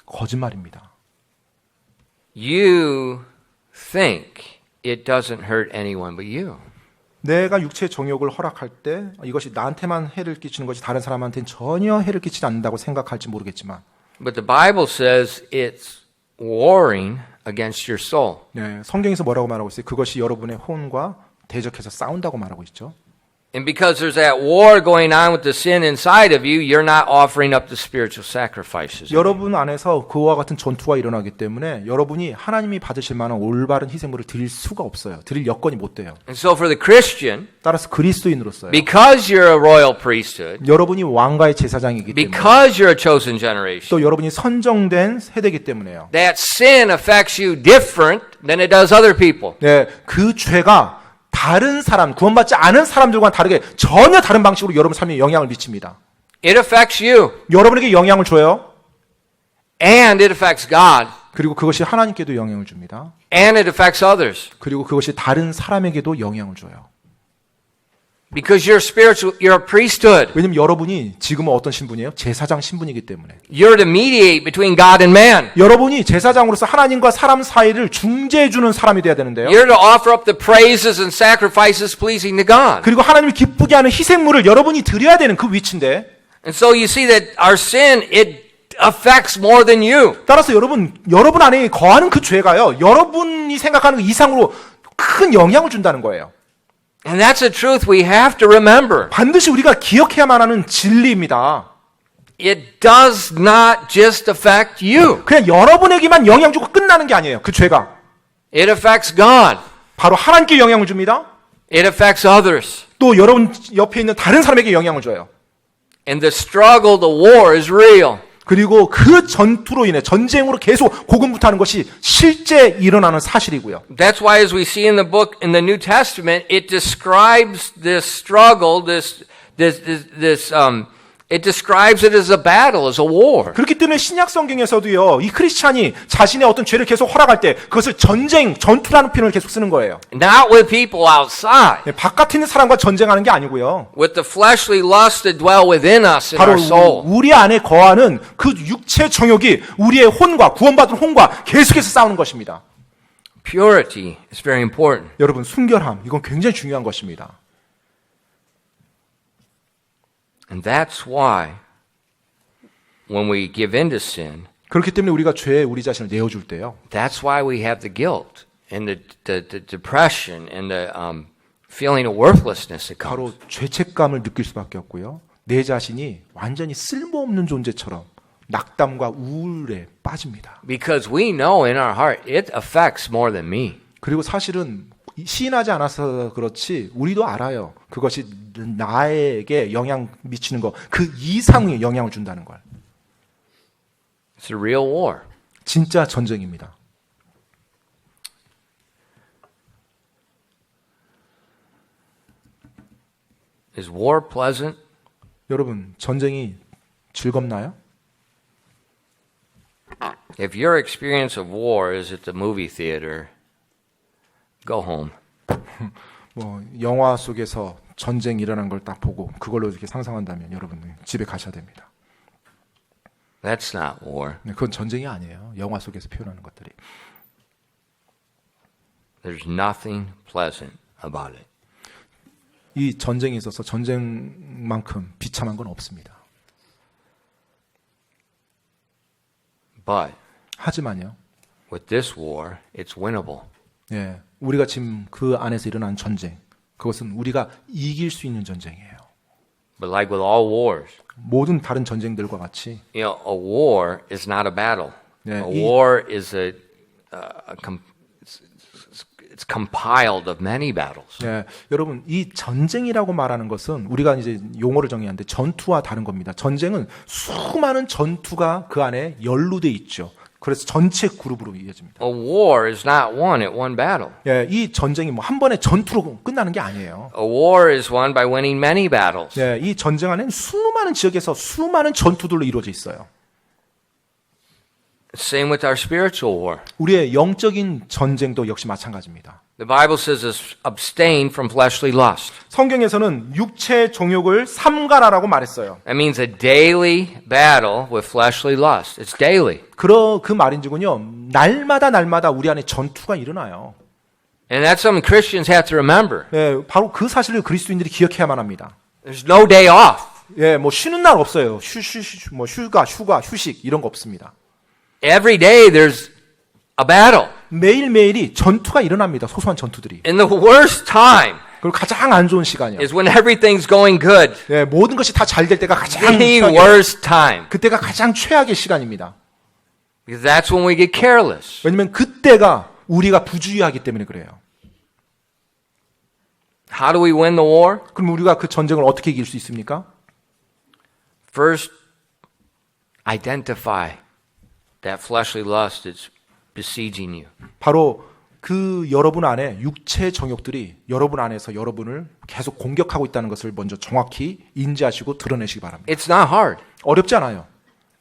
거짓말입니다. You think it doesn't hurt anyone but you. 내가 육체의 정욕을 허락할 때 이것이 나한테만 해를 끼치는 것이 다른 사람한테는 전혀 해를 끼치지 않는다고 생각할지 모르겠지만 But the Bible says it's warring against your soul. 네, 성경에서 뭐라고 말하고 있어요? 그것이 여러분의 혼과 대적해서 싸운다고 말하고 있죠. And because there's that war going on with the sin inside of you, you're not offering up the spiritual sacrifices. 여러분 안에서 그와 같은 전투가 일어나기 때문에 여러분이 하나님이 받으실 만한 올바른 희생물을 드릴 수가 없어요. 드릴 여건이 못 돼요. And so for the Christian, 따라서 그리스도인으로서요. because you're a royal priesthood, 여러분이 왕가의 제사장이기 때문에 because you're a chosen generation, 또 여러분이 선정된 세대이기 때문에요. that sin affects you different than it does other people. 네, 그 죄가 다른 사람, 구원받지 않은 사람들과는 다르게 전혀 다른 방식으로 여러분 삶에 영향을 미칩니다. It affects you, 여러분에게 영향을 줘요. and it affects God, 그리고 그것이 하나님께도 영향을 줍니다. and it affects others. 그리고 그것이 다른 사람에게도 영향을 줘요. Because you're spiritual, you're a priesthood. 왜냐면 여러분이 지금은 어떤 신분이에요? 제사장 신분이기 때문에. You're to mediate between God and man. 여러분이 제사장으로서 하나님과 사람 사이를 중재해주는 사람이 돼야 되는데요. You're to offer up the praises and sacrifices pleasing to God. 그리고 하나님을 기쁘게 하는 희생물을 여러분이 드려야 되는 그 위치인데 And so you see that our sin, it affects more than you. 따라서 여러분 안에 거하는 그 죄가요. 여러분이 생각하는 그 이상으로 큰 영향을 준다는 거예요. And that's a truth we have to remember. 반드시 우리가 기억해야만 하는 진리입니다. It does not just affect you. 그냥 여러분에게만 영향 주고 끝나는 게 아니에요. 그 죄가. It affects God. 바로 하나님께 영향을 줍니다. It affects others. 또 여러분 옆에 있는 다른 사람에게 영향을 줘요. And the struggle, the war is real. 그리고 그 전투로 인해 전쟁으로 계속 고군분투하는 것이 실제 일어나는 사실이고요. That's why as we see in the book, in the New Testament, it describes this struggle, it describes it as a battle, as a war. 그렇기 때문에 신약 성경에서도요, 이 크리스찬이 자신의 어떤 죄를 계속 허락할 때 그것을 전투라는 표현을 계속 쓰는 거예요. Not with people outside. 네, 바깥에 있는 사람과 전쟁하는 게 아니고요. With the fleshly lusts that dwell within us in 바로 our soul. 우리 안에 거하는 그 육체 정욕이 우리의 혼과 구원받은 혼과 계속해서 싸우는 것입니다. Purity is very important. 여러분, 순결함, 이건 굉장히 중요한 것입니다. And that's why when we give in to sin, 그렇기 때문에 우리가 죄에 우리 자신을 내어줄 때요. that's why we have the guilt and the depression and the feeling of worthlessness that 바로 comes. 죄책감을 느낄 수밖에 없고요. 내 자신이 완전히 쓸모없는 존재처럼 낙담과 우울에 빠집니다. Because we know in our heart it affects more than me. 그리고 사실은 시인하지 않아서 그렇지 우리도 알아요. 그것이 나에게 영향 미치는 거, 그 이상의 영향을 준다는 걸. It's a real war. 진짜 전쟁입니다. Is war pleasant? 여러분, 전쟁이 즐겁나요? If your experience of war is at the movie theater, go home. 뭐 영화 속에서 전쟁 일어난 걸 딱 보고 그걸로 이렇게 상상한다면 여러분 집에 가셔야 됩니다. That's not war. 네, 그건 전쟁이 아니에요. 영화 속에서 표현하는 것들이. There's nothing pleasant about it. 이 전쟁에 있어서 전쟁만큼 비참한 건 없습니다. But 하지만요. with this war, it's winnable. 예, 우리가 지금 그 안에서 일어난 전쟁, 그것은 우리가 이길 수 있는 전쟁이에요. But like with all wars, 모든 다른 전쟁들과 같이 a war is not a battle. Yeah, A war is it's compiled of many battles. 예, 여러분 이 전쟁이라고 말하는 것은 우리가 이제 용어를 정의하는데 전투와 다른 겁니다. 전쟁은 수많은 전투가 그 안에 연루돼 있죠. 그래서 전체 그룹으로 이어집니다. A war is not won at one battle. 예, 이 전쟁이 뭐 한 번의 전투로 끝나는 게 아니에요. A war is won by winning many battles. 예, 이 전쟁 안에는 수많은 지역에서 수많은 전투들로 이루어져 있어요. Same with our spiritual war. 우리의 영적인 전쟁도 역시 마찬가지입니다. The Bible says abstain from fleshly lust. 성경에서는 육체 정욕을 삼가라라고 말했어요. That means a daily battle with fleshly lust. It's daily. 그 말인즉은요, 날마다 우리 안에 전투가 일어나요. And that's something Christians have to remember. 예, 바로 그 사실을 그리스도인들이 기억해야만 합니다. There's no day off. 예, 뭐 쉬는 날 없어요. 뭐 휴가, 휴식 이런 거 없습니다. Every day there's a battle. 매일매일이 전투가 일어납니다. 소소한 전투들이. And the worst time 그리고 가장 안 좋은 시간이요. is when everything's going good. 예, 모든 것이 다 잘 될 때가 가장 The 최악이에요. worst time. 그때가 가장 최악의 시간입니다. Because that's when we get careless. 왜냐면 그때가 우리가 부주의하기 때문에 그래요. How do we win the war? 그럼 우리가 그 전쟁을 어떻게 이길 수 있습니까? First, identify that fleshly lust is besieging you. 바로 그 여러분 안에 육체 정욕들이 여러분 안에서 여러분을 계속 공격하고 있다는 것을 먼저 정확히 인지하시고 드러내시기 바랍니다. It's not hard. 어렵지 않아요.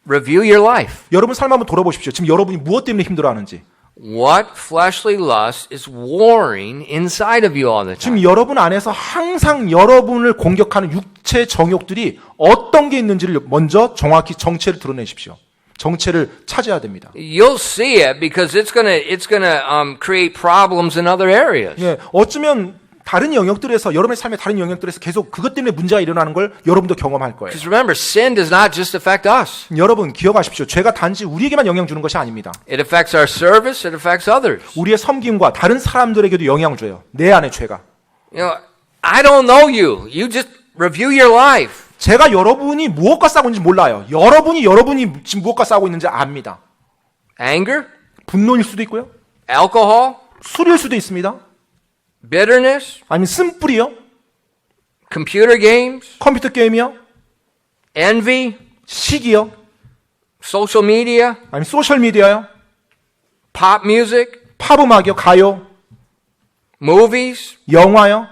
Review your life. 여러분 삶 한번 돌아보십시오. 지금 여러분이 무엇 때문에 힘들어하는지. What fleshly lust is warring inside of you all the 지금 time? 여러분 안에서 항상 여러분을 공격하는 육체 정욕들이 어떤 게 있는지를 먼저 정확히 정체를 드러내십시오. 정체를 찾아야 됩니다. You'll see it because it's gonna create problems in other areas. 예, 어쩌면 다른 영역들에서 여러분의 삶의 다른 영역들에서 계속 그것 때문에 문제가 일어나는 걸 여러분도 경험할 거예요. Because remember, sin does not just affect us. 여러분 기억하십시오. 죄가 단지 우리에게만 영향 주는 것이 아닙니다. It affects our service. It affects others. 우리의 섬김과 다른 사람들에게도 영향을 줘요. 내 안에 죄가. You know, I don't know you. You just review your life. 제가 여러분이 무엇과 싸우고 있는지 몰라요. 여러분이 지금 무엇과 싸우고 있는지 압니다. Anger, 분노일 수도 있고요. alcohol, 술일 수도 있습니다. bitterness, 아니면 쓴뿌리요. computer games, 컴퓨터 게임이요. envy, 시기요. social media, 아니면 소셜미디어요. pop music, 팝음악이요. 가요. movies, 영화요.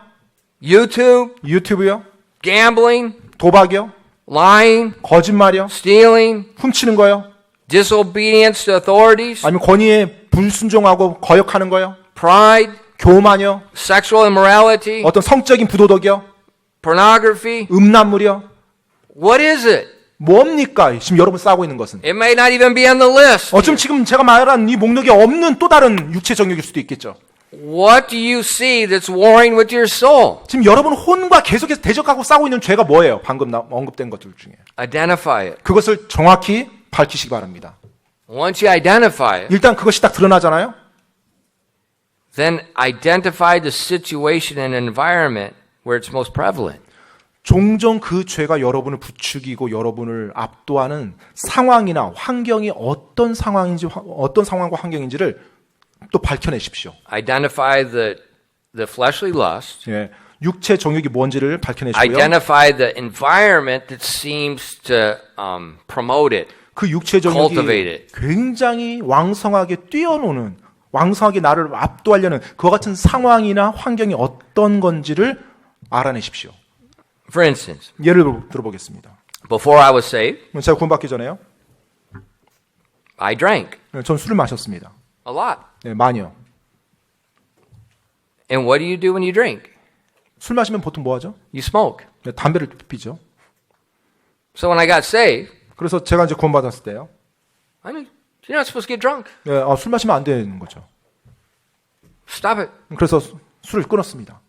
YouTube, 유튜브요. gambling, 도박이요. lying, 거짓말이요. stealing, 훔치는 거요. disobedience to authorities, 아니면 권위에 불순종하고 거역하는 거요. pride, 교만이요. sexual immorality, 어떤 성적인 부도덕이요. pornography. 음란물이요. What is it? 뭡니까? 지금 여러분 싸우고 있는 것은. It may not even be on the list. 어쩜 지금 제가 말한 이 목록에 없는 또 다른 육체 정욕일 수도 있겠죠. What do you see that's warring with your soul? 지금 여러분 혼과 계속해서 대적하고 싸우고 있는 죄가 뭐예요? 방금 언급된 것들 중에. Identify it. 그것을 정확히 밝히시기 바랍니다. Once you identify it, 일단 그것이 딱 드러나잖아요. then identify the situation and environment where it's most prevalent. 종종 그 죄가 여러분을 부추기고 여러분을 압도하는 상황이나 환경이 어떤 상황인지 어떤 상황과 환경인지를 또 밝혀내십시오. Identify the the fleshly lust, 예, 육체 정욕이 뭔지를 밝혀내시고요. identify the environment that seems to promote it. 그 육체 cultivate 정욕이 it. 굉장히 왕성하게 뛰어노는, 왕성하게 나를 압도하려는 그와 같은 상황이나 환경이 어떤 건지를 알아내십시오. For instance, 예를 들어보겠습니다. before I was saved, 제가 구원받기 전에요. I drank 전 술을 마셨습니다. a lot. 네, 많이요. And what do you do when you drink? 술 마시면 보통 뭐 하죠? You smoke. 네, 담배를 피죠. So when I got saved, 그래서 제가 이제 구원받았을 때요. I mean, you're not supposed to get drunk. 네, 술 마시면 안 되는 거죠. Stop it. 그래서 술을 끊었습니다.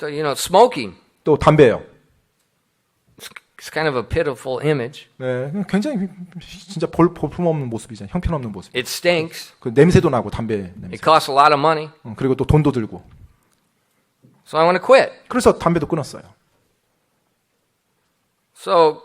You know, smoking. 또 담배요. It's kind of a pitiful image. 네, 굉장히 진짜 볼품없는 모습이잖아요. 형편없는 모습. It stinks. 그 냄새도 나고 담배 냄새. It costs a lot of money. 그리고 또 돈도 들고. So I want to quit. 그래서 담배도 끊었어요. So,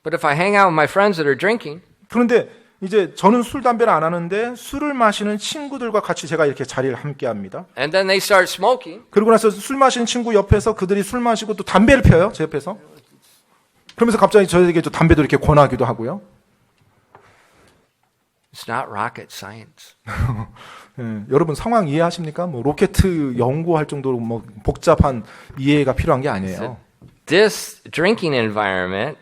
but if I hang out with my friends that are drinking, 그런데 이제 저는 술 담배를 안 하는데 술을 마시는 친구들과 같이 제가 이렇게 자리를 함께 합니다. and then they start smoking, 그러고 나서 술 마시는 친구 옆에서 그들이 술 마시고 또 담배를 펴요. 제 옆에서. 그러면서 갑자기 저에게 또 담배도 이렇게 권하기도 하고요. it's not rocket science. 예, 여러분 상황 이해하십니까? 뭐 로켓 연구할 정도로 뭐 복잡한 이해가 필요한 게 아니에요. This drinking environment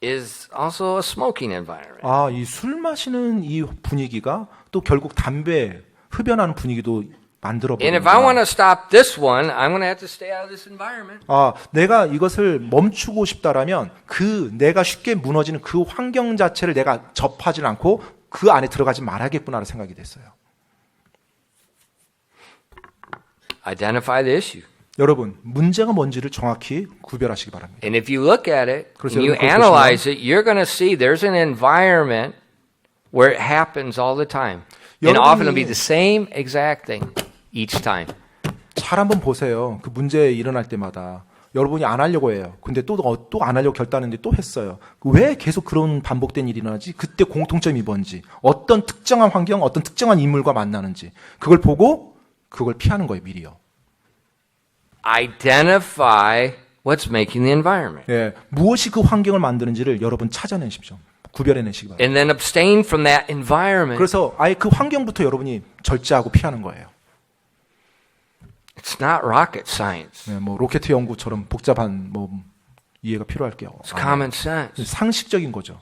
is also a smoking environment. 아, 이 술 마시는 이 분위기가 또 결국 담배 흡연하는 분위기도 만들어 And if I want 버립니다. to stop this one, I'm going to have to stay out of this environment. 아, 내가 이것을 멈추고 싶다라면 내가 쉽게 무너지는 그 환경 자체를 내가 접하지 않고 그 안에 들어가지 말아야겠구나라는 생각이 됐어요. Identify the issue. 여러분, 문제가 뭔지를 정확히 구별하시기 바랍니다. And if you look at it 그래서 and you 여러분 그걸 analyze it, you're going to see there's an environment where it happens all the time. And often it'll be the same exact thing each time. 잘 한번 보세요. 그 문제 일어날 때마다 여러분이 안 하려고 해요. 근데 또 안 하려고 결단했는데 또 했어요. 왜 계속 그런 반복된 일이 일어나지? 그때 공통점이 뭔지, 어떤 특정한 환경, 어떤 특정한 인물과 만나는지 그걸 보고 그걸 피하는 거예요, 미리요. Identify what's making the environment. 예, 무엇이 그 환경을 만드는지를 여러분 찾아내십시오. 구별해내시기 바랍니다. And then abstain from that environment. 그래서 아예 그 환경부터 여러분이 절제하고 피하는 거예요. It's not rocket science. 예, 뭐 로켓 연구처럼 복잡한 뭐 이해가 필요할게요. It's common sense. 상식적인 거죠.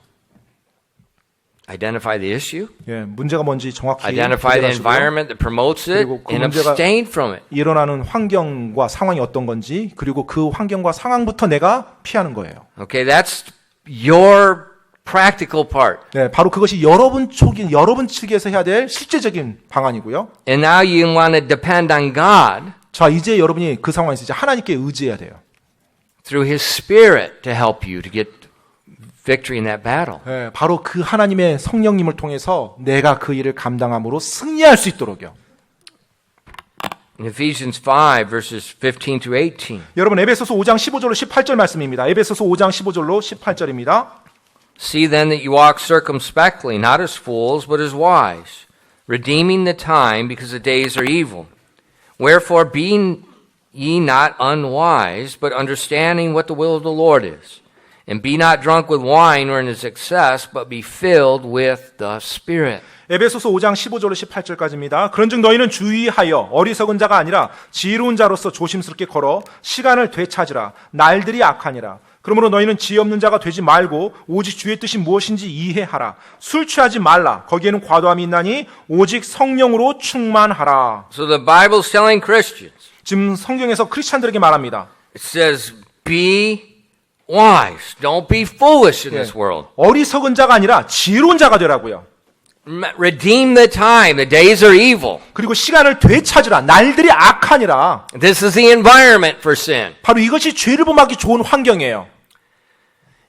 Identify the issue. 예, 문제가 뭔지 정확히 Identify the 구별하시고요. environment that promotes it 그리고 그 and 문제가 abstain from it. 일어나는 환경과 상황이 어떤 건지 그리고 그 환경과 상황부터 내가 피하는 거예요. Okay, that's your practical part. 네, 바로 그것이 여러분 측에서 해야 될 실제적인 방안이고요. And now you want to depend on God 자, 이제 여러분이 그 상황에서 이제 하나님께 의지해야 돼요. through His Spirit to help you to get victory in that battle. 네, 바로 그 하나님의 성령님을 통해서 내가 그 일을 감당함으로 승리할 수 있도록요. In Ephesians 5 verses 15 to 18. 여러분 에베소서 5장 15절로 18절 말씀입니다. 에베소서 5장 15절로 18절입니다. See then that you walk circumspectly, not as fools, but as wise, redeeming the time because the days are evil. Wherefore be ye not unwise, but understanding what the will of the Lord is. And be not drunk with wine wherein is excess, but be filled with the Spirit. 에베소서 5장 15절로 18절까지입니다. 그런즉 너희는 주의하여 어리석은 자가 아니라 지혜로운 자로서 조심스럽게 걸어 시간을 되찾으라. 날들이 악하니라. 그러므로 너희는 지혜 없는 자가 되지 말고 오직 주의 뜻이 무엇인지 이해하라. 술 취하지 말라. 거기에는 과도함이 있나니 오직 성령으로 충만하라. So the Bible's telling Christians, 지금 성경에서 크리스찬들에게 말합니다. it says, be wise. Don't be foolish in this world. 어리석은 자가 아니라 지혜로운 자가 되라고요. Redeem the time. The days are evil. 그리고 시간을 되찾으라. 날들이 악하니라. This is the environment for sin. 바로 이것이 죄를 범하기 좋은 환경이에요.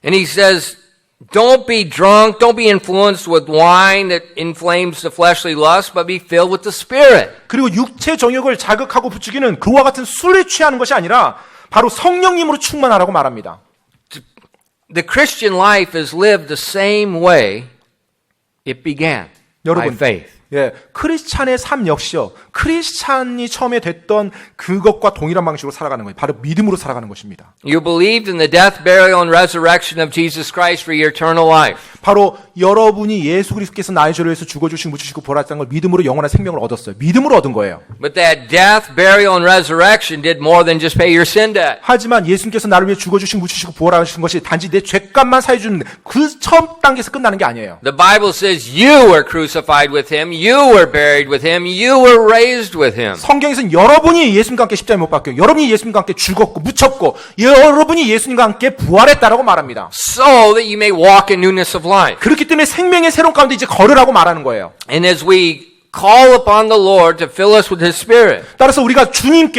And he says, don't be drunk, don't be influenced with wine that inflames the fleshly lust, but be filled with the Spirit. 그리고 육체 정욕을 자극하고 부추기는 그와 같은 술에 취하는 것이 아니라 바로 성령님으로 충만하라고 말합니다. The Christian life is lived the same way it began, by 여러분, faith. 예, 크리스찬의 삶 역시요. 크리스찬이 처음에 됐던 그것과 동일한 방식으로 살아가는 거예요. 바로 믿음으로 살아가는 것입니다. You believed in the death, burial, and resurrection of Jesus Christ for your eternal life. 바로 여러분이 예수 그리스도께서 나의 죄를 위해서 죽어주시고 묻히시고 부활하셨다는 걸 믿음으로 영원한 생명을 얻었어요. 믿음으로 얻은 거예요. But that death, burial, and resurrection did more than just pay your sin debt. 하지만 예수님께서 나를 위해 죽어주시고 묻히시고 부활하신 것이 단지 내 죄값만 사해주는 그 처음 단계에서 끝나는 게 아니에요. The Bible says you were crucified with him, you were buried with him, you were raised with him. 성경에서는 여러분이 예수님과 함께 십자가에 못 박혀요. 여러분이 예수님과 함께 죽었고 묻혔고 여러분이 예수님과 함께 부활했다라고 말합니다. So that you may walk in newness of life. 그렇기 때문에 생명의 새로운 가운데 이제 걸으라고 말하는 거예요. And as we call upon the Lord to fill us with His Spirit, 따라서 우리가 주님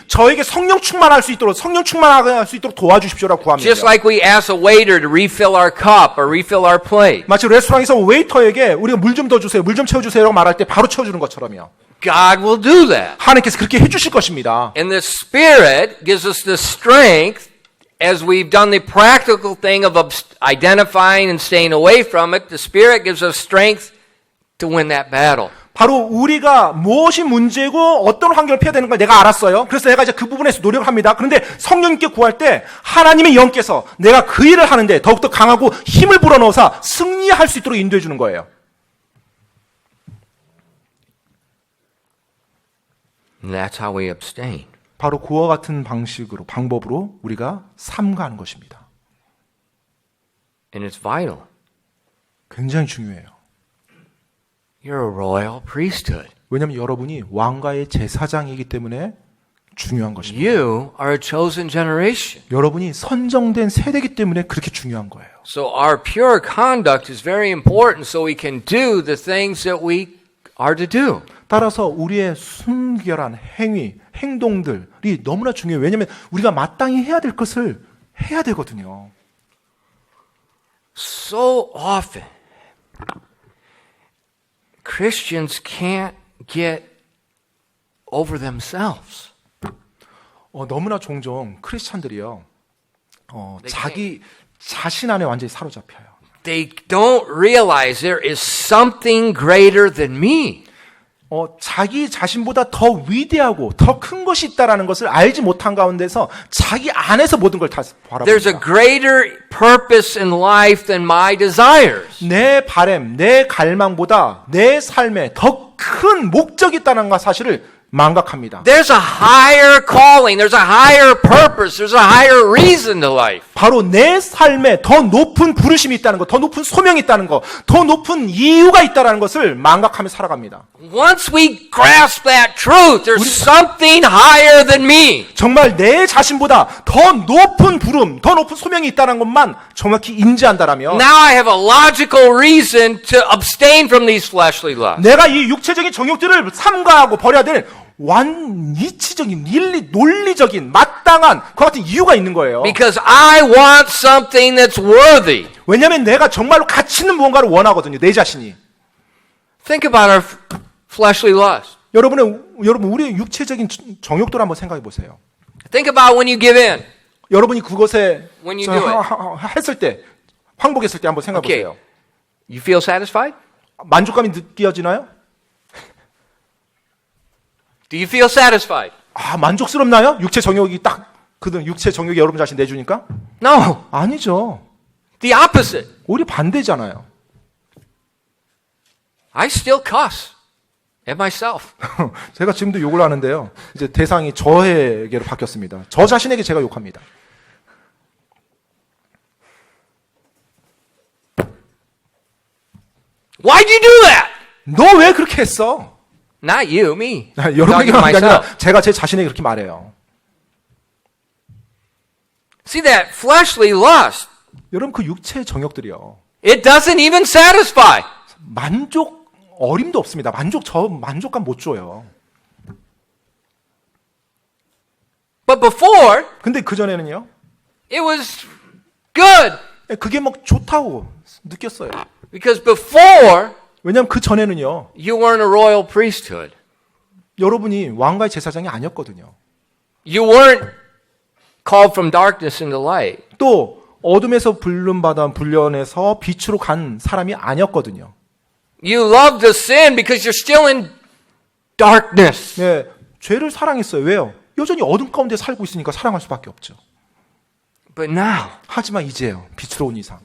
저에게 성령 충만할 수 있도록 성령 충만할 수 있도록 도와주십시오라고 구합니다. just like we ask a waiter to refill our cup or refill our plate, 마치 레스토랑에서 웨이터에게 우리가 물 좀 더 주세요, 물 좀 채워주세요라고 말할 때 바로 채워주는 것처럼요. God will do that. 하나님께서 그렇게 해주실 것입니다. And the Spirit gives us the strength as we've done the practical thing of identifying and staying away from it. The Spirit gives us strength to win that battle. 바로 우리가 무엇이 문제고 어떤 환경을 피해야 되는 걸 내가 알았어요. 그래서 내가 이제 그 부분에서 노력을 합니다. 그런데 성령님께 구할 때 하나님의 영께서 내가 그 일을 하는데 더욱더 강하고 힘을 불어넣어서 승리할 수 있도록 인도해 주는 거예요. And that's how we abstain. 바로 그와 같은 방법으로 우리가 삼가하는 것입니다. And it's vital. 굉장히 중요해요. You're a royal priesthood. 왜냐하면 여러분이 왕가의 제사장이기 때문에 중요한 것입니다. You are a chosen generation. 여러분이 선정된 세대이기 때문에 그렇게 중요한 거예요. So our pure conduct is very important so we can do the things that we are to do. 따라서 우리의 순결한 행동들이 너무나 중요해요. 왜냐하면 우리가 마땅히 해야 될 것을 해야 되거든요. So often, Christians can't get over themselves. 너무나 종종 크리스찬들이요, 자기 자신 안에 완전히 사로잡혀요. They don't realize there is something greater than me. 자기 자신보다 더 위대하고 더 큰 것이 있다라는 것을 알지 못한 가운데서 자기 안에서 모든 걸 다 There's a 바라봅니다. greater purpose in life than my desires. 내 바램, 내 갈망보다 내 삶에 더 큰 목적이 있다는 사실을 망각합니다. There's a higher calling, there's a higher purpose, there's a higher reason to life. 바로 내 삶에 더 높은 부르심이 있다는 것, 더 높은 소명이 있다는 것, 더 높은 이유가 있다는 것을 망각하며 살아갑니다. Once we grasp that truth, there's something higher than me. 정말 내 자신보다 더 높은 부름, 더 높은 소명이 있다는 것만 정확히 인지한다라면 Now I have a logical reason to abstain from these fleshly lusts. 내가 이 육체적인 정욕들을 삼가하고 버려야 될 이치적인, 논리적인, 마땅한 그 같은 이유가 있는 거예요. Because I want something that's worthy. 왜냐하면 내가 정말로 가치 있는 무언가를 원하거든요. 내 자신이. Think about our fleshly lust. 여러분, 우리의 육체적인 정욕들 한번 생각해 보세요. Think about when you give in. 여러분이 그것에 When you do 했을 때, 항복했을 때 한번 생각해 Okay. 보세요. You feel satisfied? 만족감이 느껴지나요? Do you feel satisfied? 만족스럽나요? 육체 정욕이 육체 정욕이 여러분 자신 내주니까? No. 아니죠. The opposite. 오히려 반대잖아요. I still cuss at myself. 제가 지금도 욕을 하는데요. 이제 대상이 저에게로 바뀌었습니다. 저 자신에게 제가 욕합니다. Why'd you do that? 너 왜 그렇게 했어? Not you, me. 여러분에게 Talking to 말하는 게 아니라 myself. 제가 제 자신에게 그렇게 말해요. See that fleshly lust. 여러분 그 육체의 정욕들이요. It doesn't even satisfy. 어림도 없습니다. 만족감 못 줘요. But before, 근데 그전에는요. it was good. 그게 막 좋다고 느꼈어요. Because before, 왜냐하면 그전에는요. you weren't a royal priesthood. 여러분이 왕가의 제사장이 아니었거든요. You weren't called from darkness into light. 또 어둠에서 불려내서 빛으로 간 사람이 아니었거든요. You love to sin because you're still in darkness. 예, 죄를 사랑했어요. 왜요? 여전히 어둠 가운데 살고 있으니까 사랑할 수밖에 없죠. But now, 하지만 이제요, 빛으로 온 이상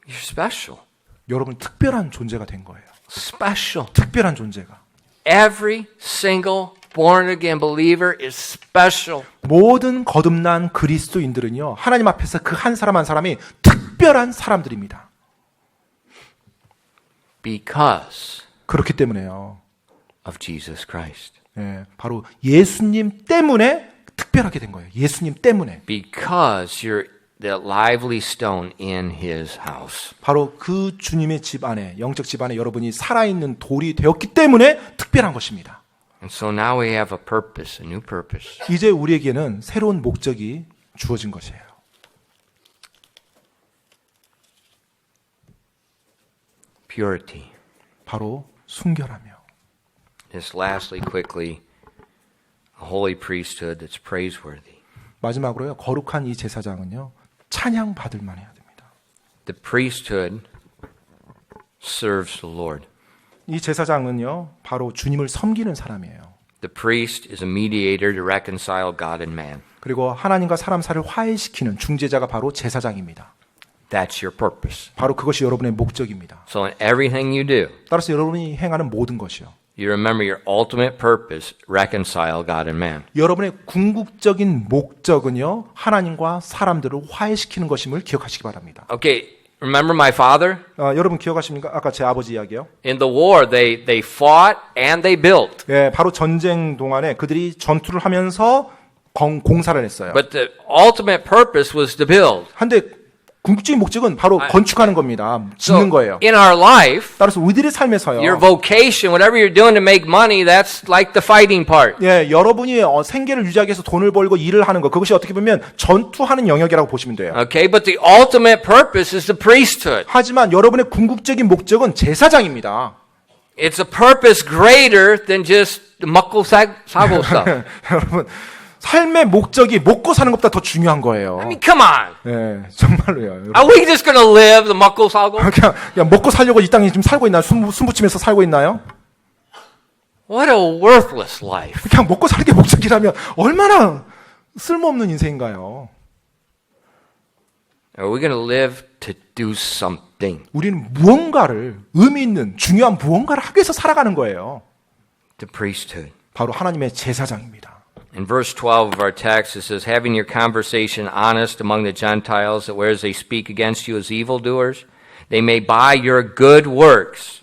you're special. 여러분 특별한 존재가 된 거예요. Special. 특별한 존재가. Every single born again believer is special. 모든 거듭난 그리스도인들은요, 하나님 앞에서 그 한 사람 한 사람이 특별한 사람들입니다. Because 그렇기 때문에요. of Jesus Christ. 예, 바로 예수님 때문에 특별하게 된 거예요. 예수님 때문에. Because you're the lively stone in his house. 바로 그 주님의 집 안에, 영적 집 안에 여러분이 살아있는 돌이 되었기 때문에 특별한 것입니다. And so now we have a purpose, a new purpose. 이제 우리에게는 새로운 목적이 주어진 것이에요. Purity. 바로 순결하며. Just lastly, quickly, a holy priesthood that's praiseworthy. 마지막으로요, 거룩한 이 제사장은요, 찬양 받을 만해야 됩니다. The priesthood serves the Lord. 이 제사장은요, 바로 주님을 섬기는 사람이에요. The priest is a mediator to reconcile God and man. 그리고 하나님과 사람 사이를 화해시키는 중재자가 바로 제사장입니다. That's your purpose. 바로 그것이 여러분의 목적입니다. So in everything you do, 따라서 여러분이 행하는 모든 것이요, you remember your ultimate purpose, reconcile God and man. 여러분의 궁극적인 목적은요, 하나님과 사람들을 화해시키는 것임을 기억하시기 바랍니다. Okay, remember my father? 여러분 기억하십니까? 아까 제 아버지 이야기요. In the war, they fought and they built. 예, 바로 전쟁 동안에 그들이 전투를 하면서 공사를 했어요. But the ultimate purpose was to build. 한데 궁극적인 목적은 바로 건축하는 겁니다. 짓는 거예요. In our life, 따라서 우리들의 삶에서요, your vocation, whatever you're doing to make money, that's like the fighting part. 예, 여러분이 생계를 유지하기 위해서 돈을 벌고 일을 하는 것, 그것이 어떻게 보면 전투하는 영역이라고 보시면 돼요. Okay, but the ultimate purpose is the priesthood. 하지만 여러분의 궁극적인 목적은 제사장입니다. It's a purpose greater than just 먹고 사고 stuff. 여러분, 삶의 목적이 먹고 사는 것보다 더 중요한 거예요. I mean, come on. 예, 정말로요. Are we just going to live the 먹고 사고? 그냥 먹고 살려고 이 땅에 지금 살고 있나요? 숨 붙이면서 살고 있나요? What a worthless life. 그냥 먹고 사는 게 목적이라면 얼마나 쓸모없는 인생인가요? Are we going to live to do something? 우리는 무언가를, 의미 있는 중요한 무언가를 하기 위해서 살아가는 거예요. The priesthood. 바로 하나님의 제사장입니다. In verse 12 of our text, it says, having your conversation honest among the Gentiles, that whereas they speak against you as evildoers, they may by your good works,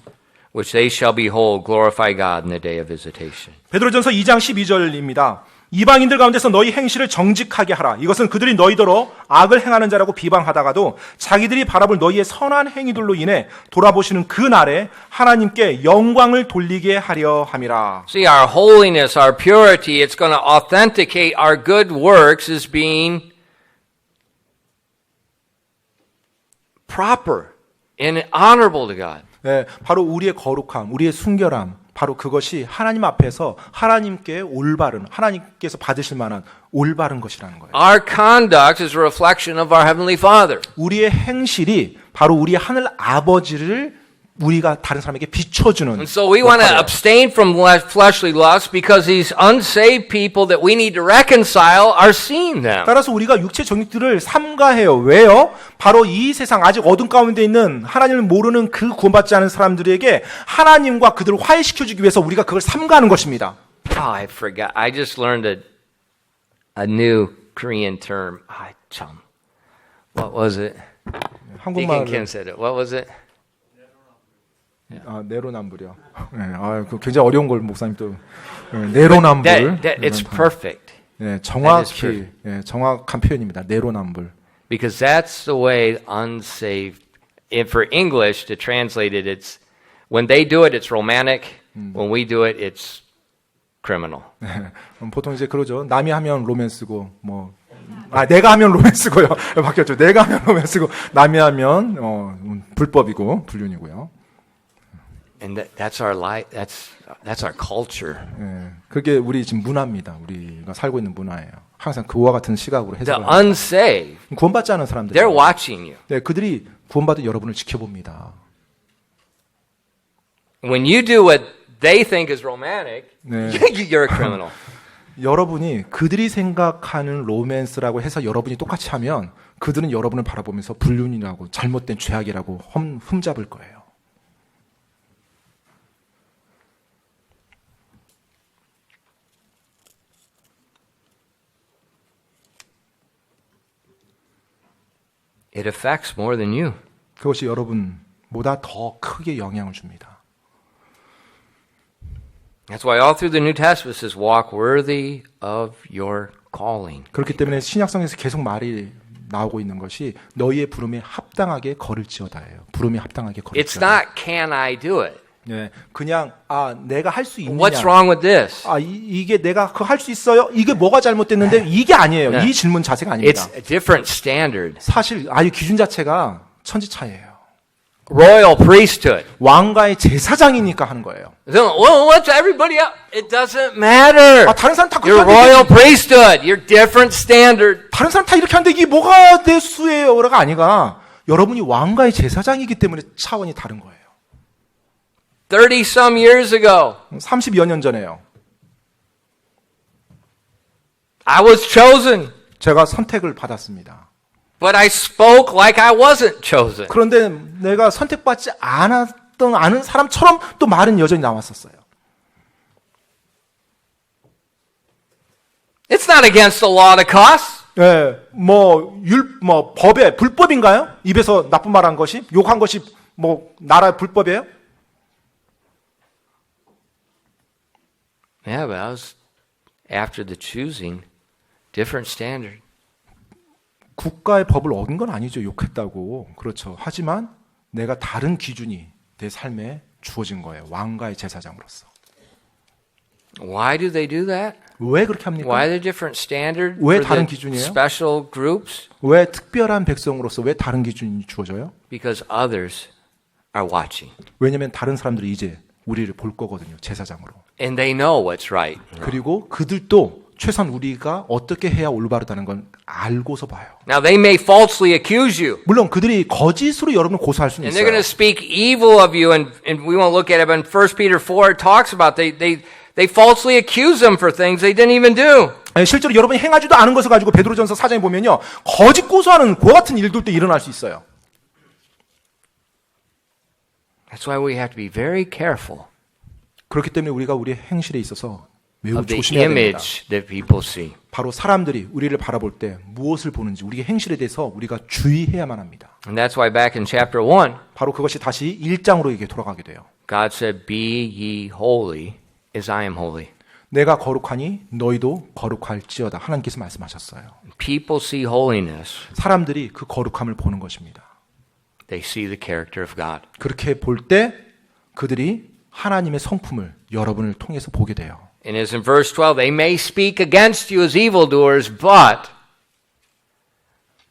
which they shall behold, glorify God in the day of visitation. 베드로전서 2장 12절입니다. 이방인들 가운데서 너희 행실을 정직하게 하라. 이것은 그들이 너희더러 악을 행하는 자라고 비방하다가도 자기들이 바라볼 너희의 선한 행위들로 인해 돌아보시는 그 날에 하나님께 영광을 돌리게 하려 함이라. See, our holiness, our purity, it's going to authenticate our good works as being proper and honorable to God. 네, 바로 우리의 거룩함, 우리의 순결함, 바로 그것이 하나님 앞에서 하나님께 올바른, 하나님께서 받으실 만한 올바른 것이라는 거예요. Our conduct is a reflection of our Heavenly Father. 우리의 행실이 바로 우리 하늘 아버지를 우리가 다른 사람에게 비춰주는. And so we want to abstain from fleshly lusts because these unsaved people that we need to reconcile are seeing them. 따라서 우리가 육체 정욕들을 삼가해요. 왜요? 바로 이 세상 아직 어둠 가운데 있는 하나님을 모르는 그 구원받지 않은 사람들에게 하나님과 그들을 화해시켜주기 위해서 우리가 그걸 삼가하는 것입니다. Oh, I forgot. I just learned a new Korean term. Ah, 참. What was it? Deacon 한국말로 Kim said it. What was it? 내로남불이요. 네, 굉장히 어려운 걸 목사님 또 내로남불. It's perfect. 네, 정확히 정확한 표현입니다. 내로남불. Because that's the way unsaved. And for English to translate it, it's when they do it, it's romantic. When we do it, it's criminal. 보통 이제 그러죠. 남이 하면 로맨스고 내가 하면 로맨스고요. 바뀌었죠. 내가 하면 로맨스고 남이 하면 불법이고 불륜이고요. And that's our life. That's our culture. 예, 그게 우리 지금 문화입니다. 우리가 살고 있는 문화예요. 항상 그와 같은 시각으로 The 해석을 합니다. unsaved, 구원받지 않은 사람들, they're watching you. 네, 그들이 구원받은 여러분을 지켜봅니다. When you do what they think is romantic, 네. you're a criminal. 여러분이 그들이 생각하는 로맨스라고 해서 여러분이 똑같이 하면 그들은 여러분을 바라보면서 불륜이라고 잘못된 죄악이라고 흠잡을 거예요. It affects more than you. 그것이 여러분보다 더 크게 영향을 줍니다. That's why all through the New Testament it says, walk worthy of your calling. 그렇기 때문에 신약성에서 계속 말이 나오고 있는 것이 너희의 부름에 합당하게 걸을지어다예요. 부름에 합당하게 It's 걸을지어다. not can I do it. 네, 그냥 내가 할 수 있느냐. What's wrong with this? 이게 내가 그거 할 수 있어요? 이게 뭐가 잘못됐는데 이게 아니에요. 네. 이 질문 자체가 아닙니다. It's a different standard. 사실 이 기준 자체가 천지차이예요. Royal priesthood. 왕가의 제사장이니까 하는 거예요. So, well, what's everybody else? It doesn't matter. 다른 사람 다 You're 그렇게 royal 하는데 priesthood. You're different standard. 다른 사람 다 이렇게 하는데 이게 뭐가 내 수예요가 아니라 여러분이 왕가의 제사장이기 때문에 차원이 다른 거예요. 30 some years ago, 30여 년 전에요. I was chosen, 제가 선택을 받았습니다. but I spoke like I wasn't chosen. 그런데 내가 선택받지 않은 사람처럼 또 말은 여전히 나왔었어요. It's not against the law to cuss. 예, 법에 불법인가요? 입에서 나쁜 말 한 것이 욕한 것이 나라 불법이에요? Yeah, but I was after the choosing, different standard. 국가의 법을 어긴 건 아니죠. 욕했다고. 그렇죠. 하지만 내가 다른 기준이 내 삶에 주어진 거예요. 왕가의 제사장으로서. Why do they do that? 왜 그렇게 합니까? Why are there different standard 왜 for 다른 the 기준이에요? special groups? 왜 특별한 백성으로서 왜 다른 기준이 주어져요? Because others are watching. 왜냐하면 다른 사람들이 이제 우리를 볼 거거든요. 제사장으로. And they know what's right. 그리고 그들도 최소한 우리가 어떻게 해야 올바르다는 건 알고서 봐요. Now they may falsely accuse you. 물론 그들이 거짓으로 여러분을 고소할 수는 And they're going 있어요. to speak evil of you, and we won't look at it, but in 1 Peter 4 it talks about they falsely accuse them for things they didn't even do. 실제로 여러분이 행하지도 않은 것을 가지고 베드로전서 4장에 보면요. 거짓 고소하는 그와 같은 일들도 일어날 수 있어요. That's why we have to be very careful 그렇기 때문에 우리가 우리의 행실에 있어서 매우 of the 조심해야 됩니다. image that people see. 바로 사람들이 우리를 바라볼 때 무엇을 보는지 우리의 행실에 대해서 우리가 주의해야만 합니다. And that's why back in chapter 1, 바로 그것이 다시 1장으로 이게 돌아가게 돼요. God said, Be ye holy as I am holy. 내가 거룩하니 너희도 거룩할지어다. 하나님께서 말씀하셨어요. People see holiness, 사람들이 그 거룩함을 보는 것입니다. they see the character of God. 그렇게 볼 때 그들이 하나님의 성품을 여러분을 통해서 보게 돼요. And as in verse 12, they may speak against you as evildoers, but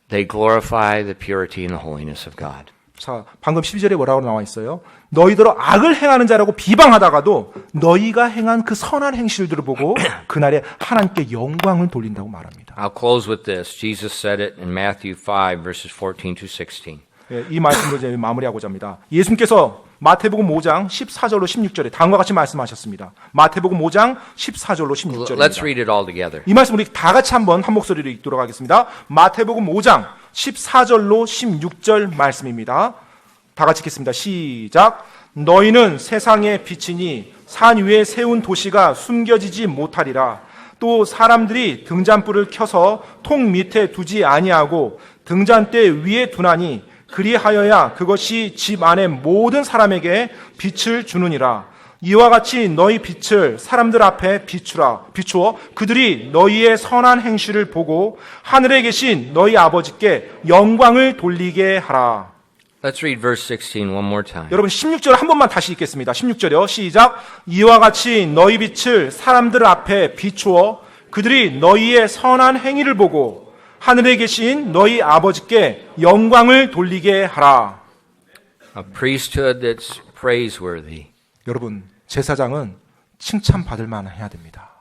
they glorify the purity and the holiness of God. 자, 방금 12절에 뭐라고 나와 있어요? 너희들은 악을 행하는 자라고 비방하다가도 너희가 행한 그 선한 행실들을 보고 그날에 하나님께 영광을 돌린다고 말합니다. I'll close with this. Jesus said it in Matthew 5, verses 14 to 16. 예, 이 말씀으로 이제 마무리하고자 합니다. 예수님께서 마태복음 5장 14절로 16절에 다음과 같이 말씀하셨습니다. 마태복음 5장 14절로 Let's 16절입니다. read it all together. 이 말씀 우리 다 같이 한번 한 목소리로 읽도록 하겠습니다. 마태복음 5장 14절로 16절 말씀입니다. 다 같이 읽겠습니다. 시작. 너희는 세상의 빛이니 산 위에 세운 도시가 숨겨지지 못하리라. 또 사람들이 등잔불을 켜서 통 밑에 두지 아니하고 등잔대 위에 두나니 그리하여야 그것이 집 안의 모든 사람에게 빛을 주느니라. 이와 같이 너희 빛을 사람들 앞에 비추어 그들이 너희의 선한 행실을 보고 하늘에 계신 너희 아버지께 영광을 돌리게 하라. Let's read verse 16 one more time. 여러분 16절 한 번만 다시 읽겠습니다. 16절이요. 시작. 이와 같이 너희 빛을 사람들 앞에 비추어 그들이 너희의 선한 행위를 보고 하늘에 계신 너희 아버지께 영광을 돌리게 하라. A priesthood that's praiseworthy. 여러분, 제사장은 칭찬받을 만해야 됩니다.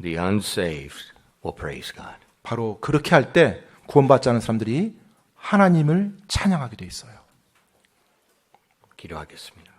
The unsaved will praise God. 바로 그렇게 할 때 구원받지 않은 사람들이 하나님을 찬양하게 돼 있어요. 기도하겠습니다.